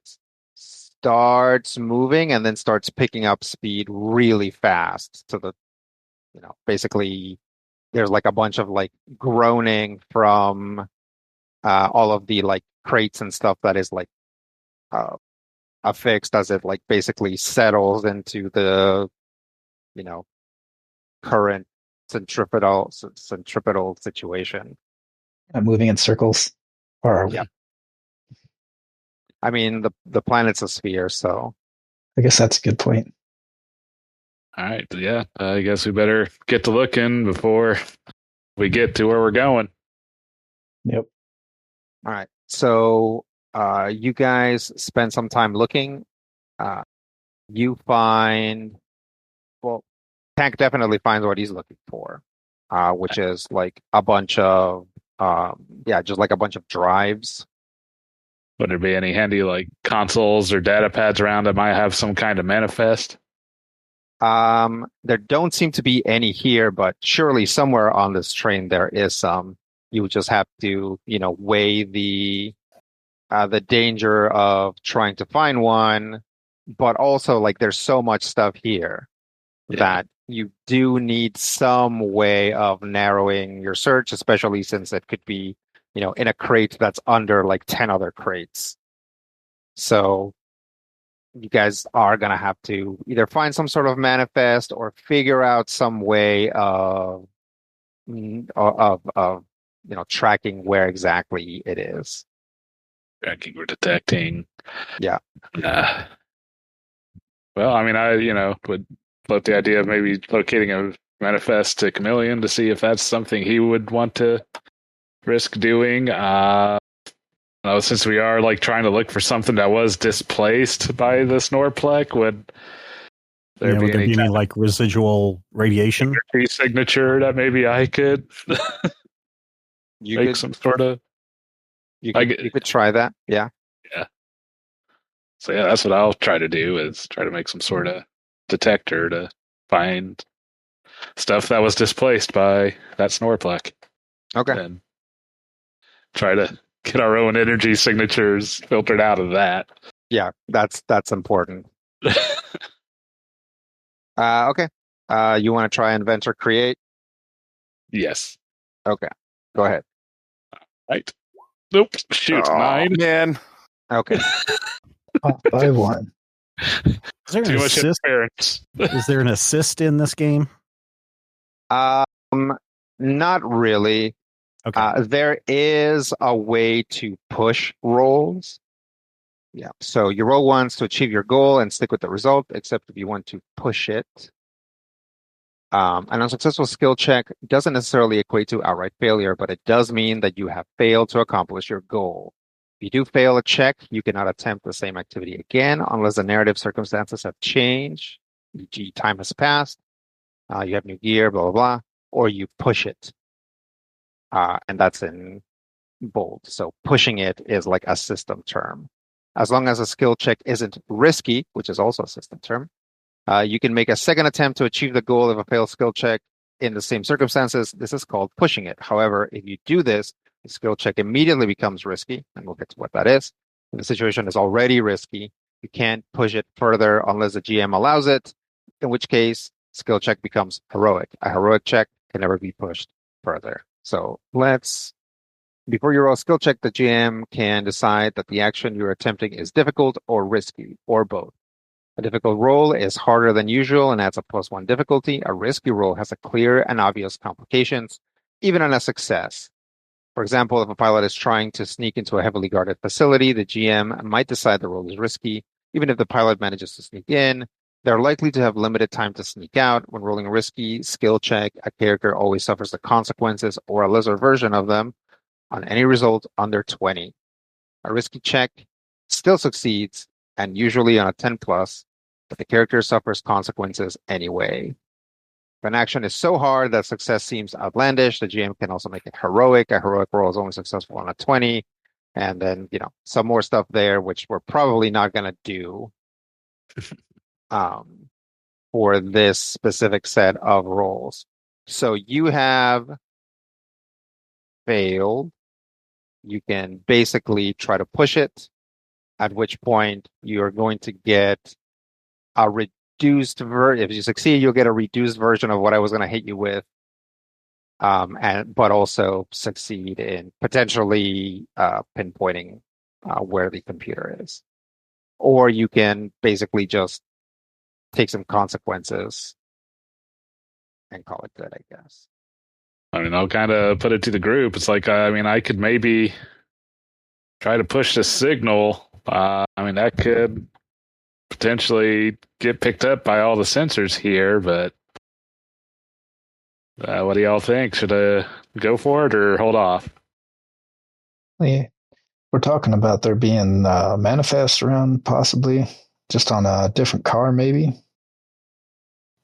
starts moving and then starts picking up speed really fast. So basically there's like a bunch of like groaning from all of the like crates and stuff that is like affixed as it like basically settles into the current centripetal situation. Moving in circles. Or are we? Yeah. I mean the planet's a sphere, so I guess that's a good point. All right, yeah. I guess we better get to looking before we get to where we're going. Yep. all right. So you guys spend some time looking. You find, well, Tank definitely finds what he's looking for, which is like a bunch of, just like a bunch of drives. Would there be any handy like consoles or data pads around that might have some kind of manifest? There don't seem to be any here, but surely somewhere on this train there is some. You would just have to, weigh the danger of trying to find one, but also like there's so much stuff here that you do need some way of narrowing your search, especially since it could be, in a crate that's under like 10 other crates. So you guys are going to have to either find some sort of manifest or figure out some way of tracking where exactly it is. Tracking or detecting. Yeah. Well, I mean, I would love the idea of maybe locating a manifest to Chameleon to see if that's something he would want to risk doing. Since we are like trying to look for something that was displaced by the Snorplek, would there be any like residual radiation signature that maybe I could make some sort of? You could try that. Yeah. Yeah. So yeah, that's what I'll try to do, is try to make some sort of detector to find stuff that was displaced by that Snorplek. Okay. And try to get our own energy signatures filtered out of that. Yeah, that's important. Okay. You want to try invent or create? Yes. Okay. Go ahead. Right. Nope. Shoot. 9. Man. Okay. By 1. Is there Too an much assist? interference. Is there an assist in this game? Not really. Okay. There is a way to push rolls. Yeah. So you roll once to achieve your goal and stick with the result, except if you want to push it. An unsuccessful skill check doesn't necessarily equate to outright failure, but it does mean that you have failed to accomplish your goal. If you do fail a check, you cannot attempt the same activity again unless the narrative circumstances have changed, e.g. time has passed, you have new gear, blah, blah, blah, or you push it. And that's in bold. So pushing it is like a system term. As long as a skill check isn't risky, which is also a system term, you can make a second attempt to achieve the goal of a failed skill check in the same circumstances. This is called pushing it. However, if you do this, the skill check immediately becomes risky, and we'll get to what that is. If the situation is already risky, you can't push it further unless the GM allows it, in which case skill check becomes heroic. A heroic check can never be pushed further. So before you roll a skill check, the GM can decide that the action you're attempting is difficult or risky, or both. A difficult roll is harder than usual and adds a +1 difficulty. A risky roll has a clear and obvious complications, even on a success. For example, if a pilot is trying to sneak into a heavily guarded facility, the GM might decide the roll is risky. Even if the pilot manages to sneak in, they're likely to have limited time to sneak out. When rolling a risky skill check, a character always suffers the consequences or a lesser version of them on any result under 20. A risky check still succeeds, and usually on a 10+, but the character suffers consequences anyway. If an action is so hard that success seems outlandish, the GM can also make it heroic. A heroic roll is only successful on a 20. And then, some more stuff there, which we're probably not going to do for this specific set of rolls. So you have failed. You can basically try to push it, at which point you're going to get a reduced version. If you succeed, you'll get a reduced version of what I was going to hit you with, but also succeed in potentially pinpointing where the computer is. Or you can basically just take some consequences and call it good, I guess. I mean, I'll kind of put it to the group. It's like, I could maybe try to push the signal. That could potentially get picked up by all the sensors here, but what do y'all think? Should I go for it or hold off? Yeah. We're talking about there being manifest around, possibly just on a different car, maybe?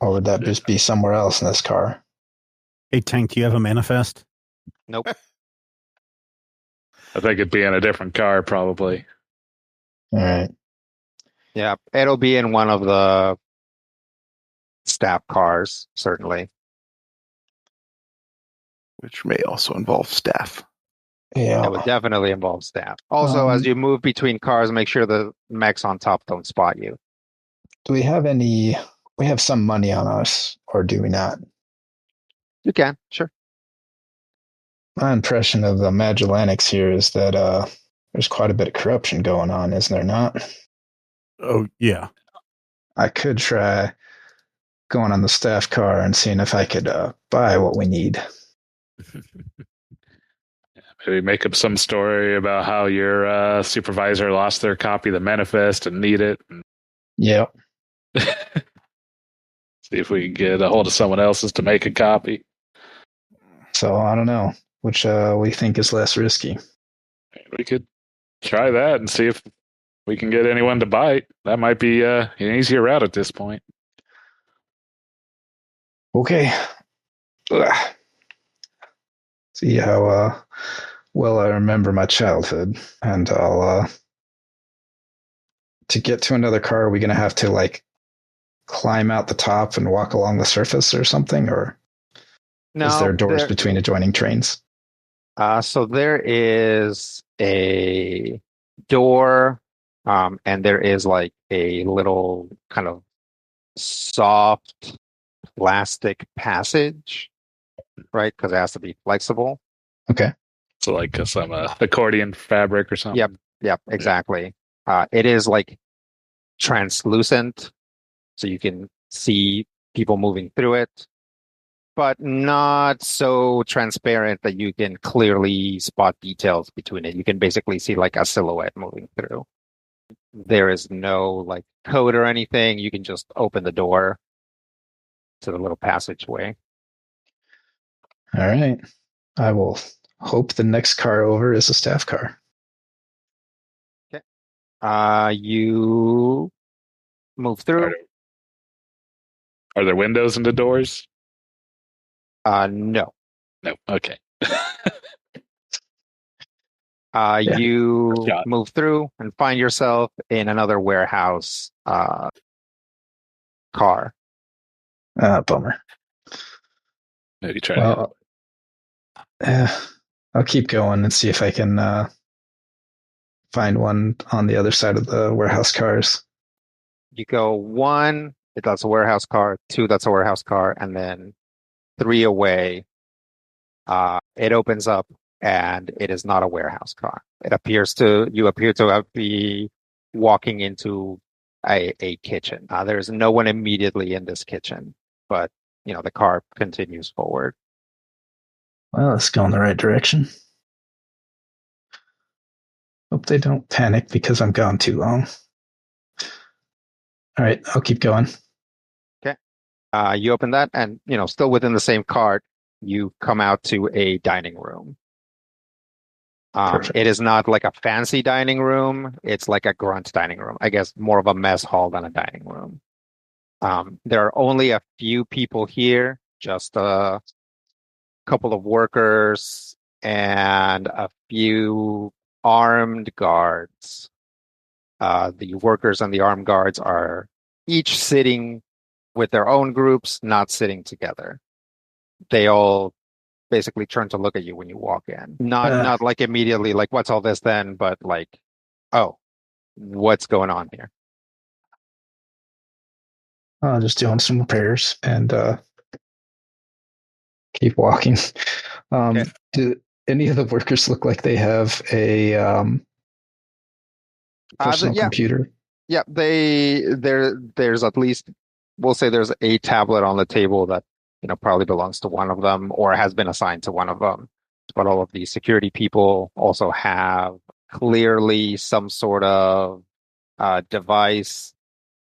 Or would that just be somewhere else in this car? Hey, Tank, do you have a manifest? Nope. I think it'd be in a different car, probably. All right. Yeah, it'll be in one of the staff cars, certainly. Which may also involve staff. Yeah. It would definitely involve staff. Also, as you move between cars, make sure the mechs on top don't spot you. Do we have any... We have some money on us, or do we not? You can, sure. My impression of the Magellanics here is that there's quite a bit of corruption going on, isn't there not? Oh, yeah. I could try going on the staff car and seeing if I could buy what we need. Maybe make up some story about how your supervisor lost their copy of the manifest and need it. Yep. See if we can get a hold of someone else's to make a copy. So I don't know which we think is less risky. We could try that and see if we can get anyone to bite. That might be an easier route at this point. Okay. Ugh. See how well I remember my childhood, and I'll to get to another car. Are we gonna have to climb out the top and walk along the surface or something, or is there doors between adjoining trains? So there is a door, and there is a little kind of soft plastic passage, right? Because it has to be flexible. Okay. So some accordion fabric or something. Yep, exactly. It is translucent, so you can see people moving through it, but not so transparent that you can clearly spot details between it. You can basically see a silhouette moving through. There is no like code or anything. You can just open the door to the little passageway. All right. I will hope the next car over is a staff car. You move through. Are there windows in the doors? No. No. Okay. You Shot. move through and find yourself in another warehouse car. Bummer. Maybe try. Well, I'll keep going and see if I can find one on the other side of the warehouse cars. You go 1, that's a warehouse car. 2, that's a warehouse car, and then 3 away. It opens up, and it is not a warehouse car. You appear to be walking into a kitchen. There's no one immediately in this kitchen, but the car continues forward. Well, let's go in the right direction. Hope they don't panic because I'm gone too long. All right, I'll keep going. Okay. You open that, and still within the same cart, you come out to a dining room. It is not like a fancy dining room. It's like a grunt dining room. I guess more of a mess hall than a dining room. There are only a few people here, just a couple of workers and a few armed guards. The workers and the armed guards are each sitting with their own groups, not sitting together. They all basically turn to look at you when you walk in. Not like immediately like, what's all this then? But like, oh, what's going on here? Just doing some repairs and keep walking. Okay. Do any of the workers look like they have a personal computer? Yeah, there's at least, we'll say there's a tablet on the table that probably belongs to one of them or has been assigned to one of them. But all of the security people also have clearly some sort of device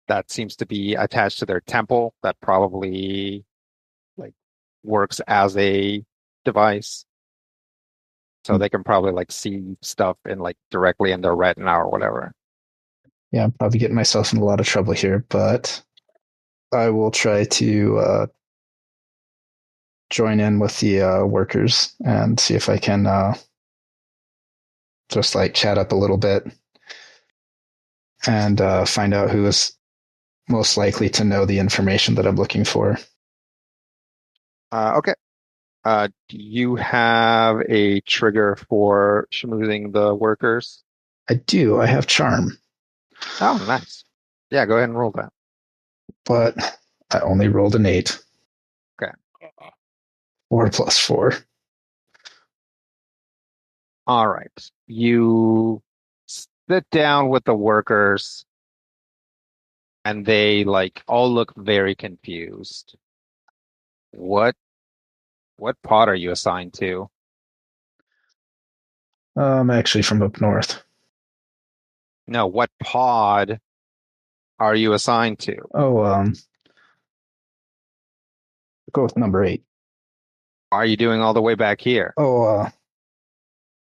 that seems to be attached to their temple that probably like works as a device. So they can probably like see stuff in like directly in their retina or whatever. Yeah, I'm probably getting myself in a lot of trouble here, but I will try to join in with the workers and see if I can just like chat up a little bit and find out who is most likely to know the information that I'm looking for. Okay. Do you have a trigger for schmoozing the workers? I do. I have charm. Oh, nice. Yeah, go ahead and roll that. But I only rolled an 8. Okay. 4 plus 4. All right. You sit down with the workers and they like all look very confused. What pod are you assigned to? I'm actually from up north. No, what pod are you assigned to? Oh, go with number 8. Are you doing all the way back here? Oh,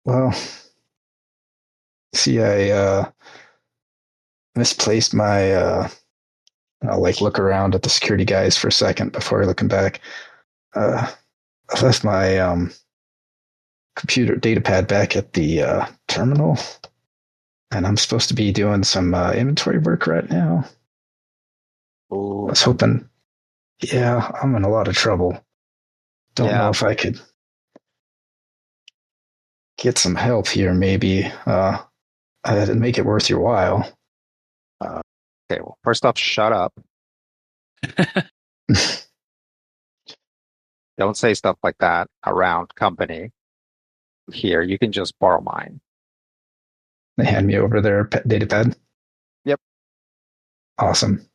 well, see, I misplaced my. I'll like look around at the security guys for a second before looking back. I left my computer data pad back at the terminal, and I'm supposed to be doing some inventory work right now. Ooh. I was hoping. Yeah, I'm in a lot of trouble. Don't know if I could get some help here, maybe. Make it worth your while. Okay, well, first off, shut up. Don't say stuff like that around company. Here, you can just borrow mine. They hand me over their data pad? Yep. Awesome.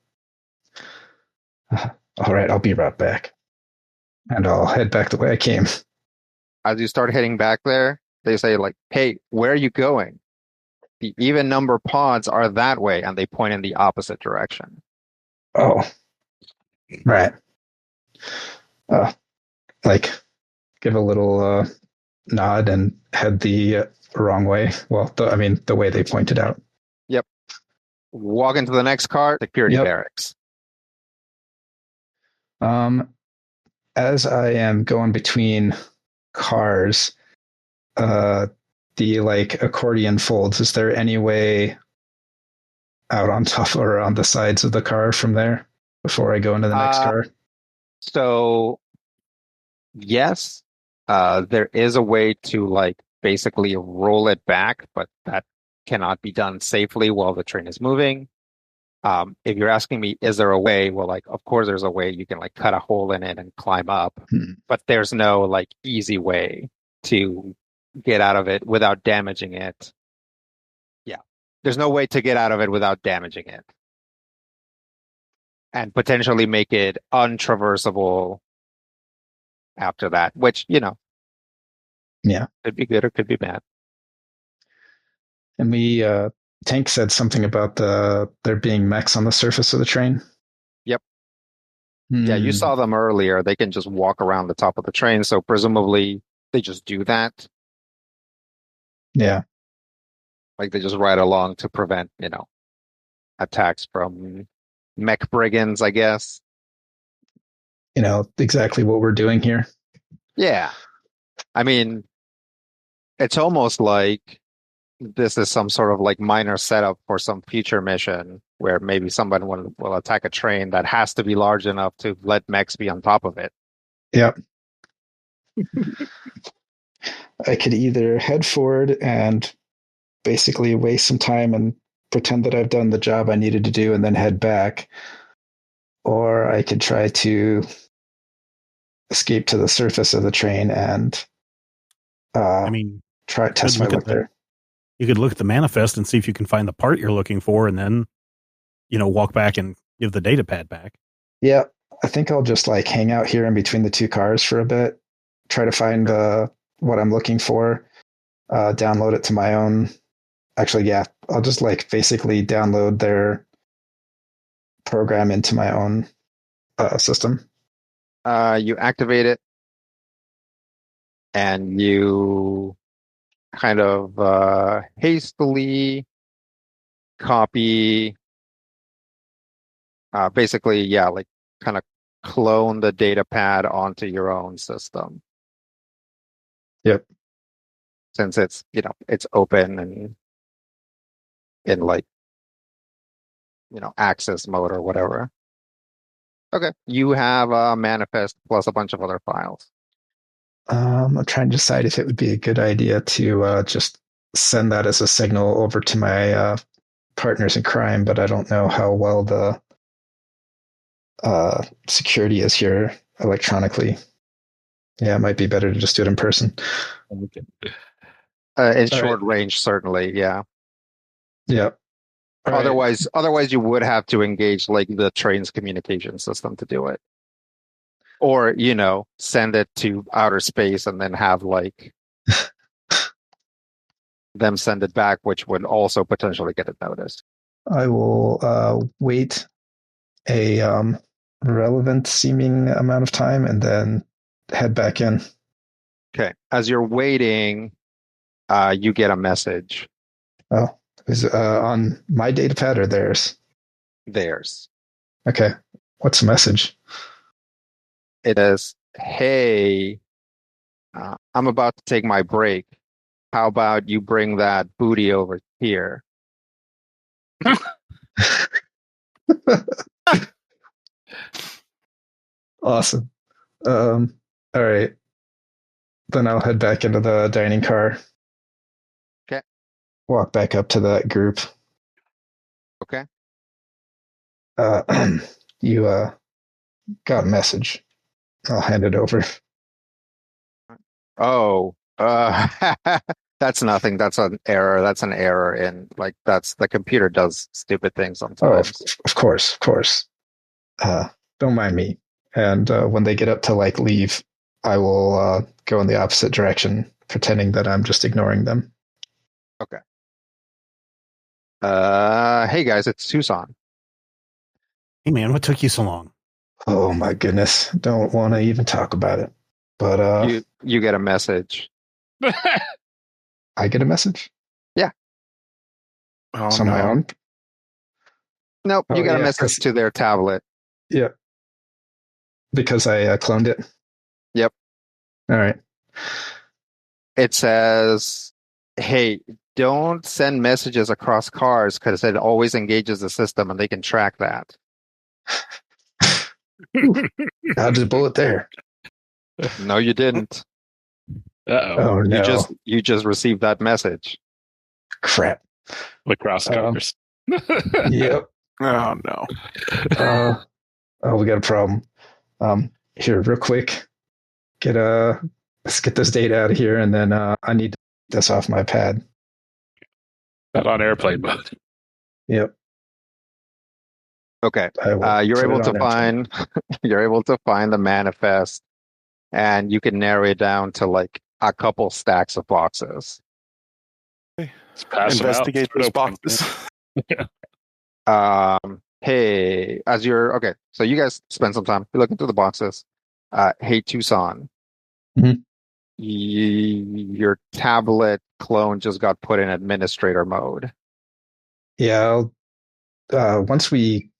All right, I'll be right back. And I'll head back the way I came. As you start heading back there, they say like, hey, where are you going? The even number pods are that way, and they point in the opposite direction. Oh, right. Like, give a little nod and head the wrong way. Well, the way they pointed out. Yep. Walk into the next car, security Yep. barracks. As I am going between cars, the like accordion folds, is there any way out on top or on the sides of the car from there before I go into the next car? So yes, there is a way to like basically roll it back, but that cannot be done safely while the train is moving. If you're asking me, is there a way? Well, like, of course there's a way. You can like cut a hole in it and climb up, but there's no like easy way to get out of it without damaging it. Yeah, there's no way to get out of it without damaging it and potentially make it untraversable after that, which, Yeah. could be good or could be bad. And Tank said something about there being mechs on the surface of the train. Yep. Yeah, you saw them earlier. They can just walk around the top of the train, so presumably they just do that. Yeah. Like they just ride along to prevent, attacks from mech brigands, I guess. Exactly what we're doing here. Yeah. I mean, it's almost like this is some sort of like minor setup for some future mission where maybe someone will attack a train that has to be large enough to let mechs be on top of it. Yep. I could either head forward and basically waste some time and pretend that I've done the job I needed to do and then head back, or I could try to escape to the surface of the train and try to test my luck there. You could look at the manifest and see if you can find the part you're looking for, and then walk back and give the data pad back. Yeah, I think I'll just like hang out here in between the two cars for a bit, try to find what I'm looking for, download it to my own. Actually, yeah, I'll just like basically download their program into my own system. You activate it and you kind of hastily copy, basically, yeah, like kind of clone the data pad onto your own system. Yep. Since it's, it's open and in like, access mode or whatever. Okay. You have a manifest plus a bunch of other files. I'm trying to decide if it would be a good idea to just send that as a signal over to my partners in crime, but I don't know how well the security is here electronically. Yeah, it might be better to just do it in person. Okay. In short range, certainly, yeah. Yeah. Otherwise you would have to engage like the train's communication system to do it. Or, send it to outer space and then have like them send it back, which would also potentially get it noticed. I will wait a relevant seeming amount of time and then head back in. Okay. As you're waiting, you get a message. Oh, is it on my data pad or theirs? Theirs. Okay. What's the message? It is, hey, I'm about to take my break. How about you bring that booty over here? Awesome. All right. Then I'll head back into the dining car. Okay. Walk back up to that group. Okay. You got a message. I'll hand it over. Oh, that's nothing. That's an error. That's an error in like the computer does stupid things sometimes. Oh, of course. Don't mind me. And when they get up to like leave, I will go in the opposite direction, pretending that I'm just ignoring them. Okay. Hey guys, it's Tucson. Hey man, what took you so long? Oh my goodness. Don't want to even talk about it. But You get a message. I get a message? Oh, It's on my own? Nope, you Oh, got a yeah, message 'cause- to their tablet. Yeah. Because I cloned it? Yep. All right. It says, "Hey, don't send messages across cars because it always engages the system and they can track that." Dodged a bullet there. No, you didn't. Uh-oh. Oh, no. You just received that message. Crap. Lacrosse colors. Yep. Oh no. Oh, we got a problem. Here, real quick. Let's get this data out of here, and then I need to get this off my pad. Not on airplane mode. Yep. Okay. I will You're put able it to on find you're able to find the manifest, and you can narrow it down to like a couple stacks of boxes. Just pass them out. Investigate Throw those open. boxes. Hey, okay, so you guys spend some time looking through the boxes. Hey, Tucson. Mhm. Your tablet clone just got put in administrator mode. Yeah. Once we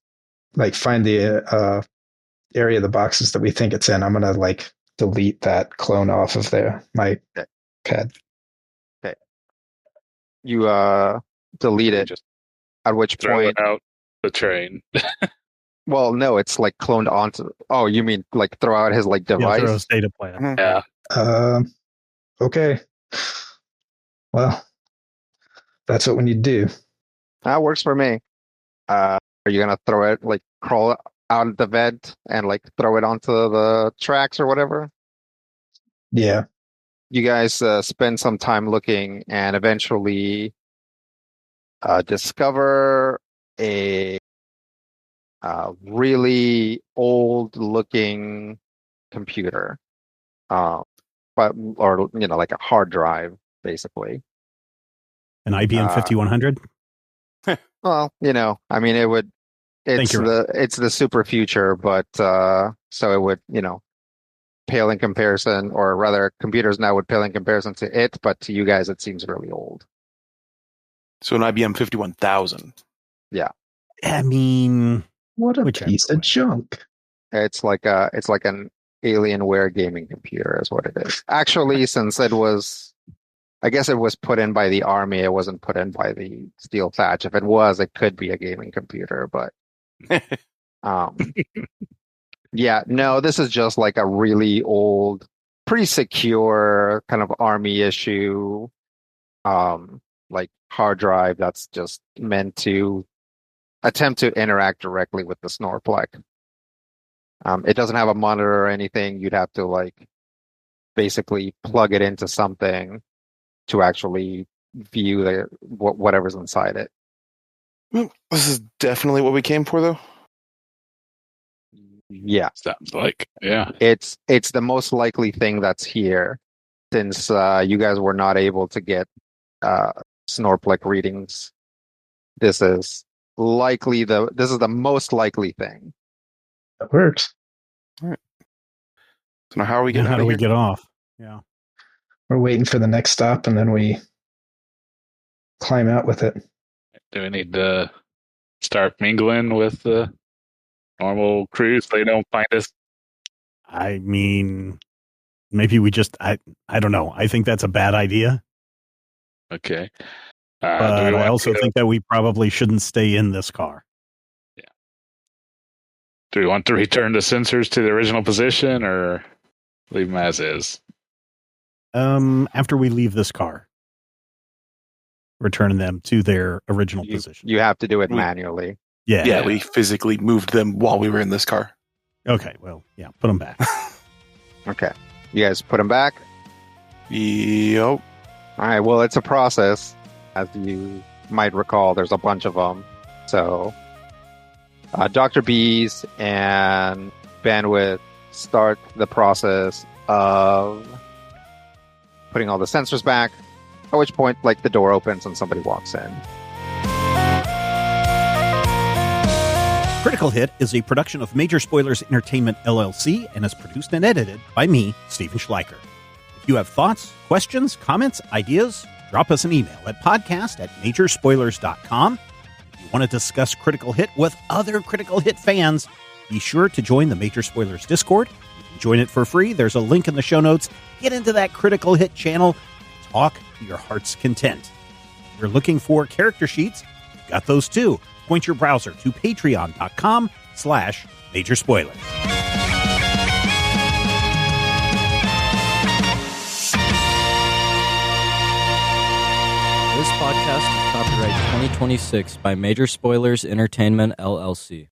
find the area of the boxes that we think it's in, I'm gonna delete that clone off of my Okay. pad. Okay. You delete it, Just at which throw point, it out the train. well, no, it's like cloned onto. Oh, you mean like throw out his like Yeah, throw device? his data plan. Yeah. Okay. Well, that's what we need to do. That works for me. Are you gonna throw it, like crawl out of the vent and like throw it onto the tracks or whatever? Yeah. You guys spend some time looking and eventually discover a really old looking computer, but like a hard drive, basically. An IBM 5100? Well, I mean, it would. Thank you, Rob. It's the super future, but so it would pale in comparison, or rather, computers now would pale in comparison to it, but to you guys, it seems really old. So an IBM 51000. I mean, What a Whichever piece of way. junk. It's like an Alienware gaming computer, is what it is. Actually, since I guess it was put in by the army. It wasn't put in by the steel thatch. If it was, it could be a gaming computer, but yeah, no, this is just like a really old, pretty secure kind of army issue, like hard drive that's just meant to attempt to interact directly with the Snorplek. It doesn't have a monitor or anything. You'd have to basically plug it into something to actually view whatever's inside it. Well, this is definitely what we came for, though. Yeah, Sounds like. Yeah. it's the most likely thing that's here, since you guys were not able to get Snorplek readings. This is the most likely thing. That works. So now how are we Then getting how out do of we here? get off? Yeah. We're waiting for the next stop, and then we climb out with it. Do we need to start mingling with the normal crews so they don't find us? I mean, maybe we just, I don't know. I think that's a bad idea. Okay. But do we I want also to, think that we probably shouldn't stay in this car. do we want to return the sensors to the original position or leave them as is? After we leave this car, return them to their original position. You have to do it We- manually. Yeah. Yeah, we physically moved them while we were in this car. Okay. Well, yeah. Put them back. Okay, you guys put them back. Yep. All right. Well, it's a process, as you might recall. There's a bunch of them. So, Dr. Bees and Bandwidth start the process of putting all the sensors back. At which point, the door opens and somebody walks in. Critical Hit is a production of Major Spoilers Entertainment, LLC, and is produced and edited by me, Stephen Schleicher. If you have thoughts, questions, comments, ideas, drop us an email at podcast@majorspoilers.com. If you want to discuss Critical Hit with other Critical Hit fans, be sure to join the Major Spoilers Discord. You can join it for free. There's a link in the show notes. Get into that Critical Hit channel. Talk to your heart's content. If you're looking for character sheets, you've got those too. Point your browser to patreon.com/Major Spoilers. This podcast is copyright 2026 by Major Spoilers Entertainment, LLC.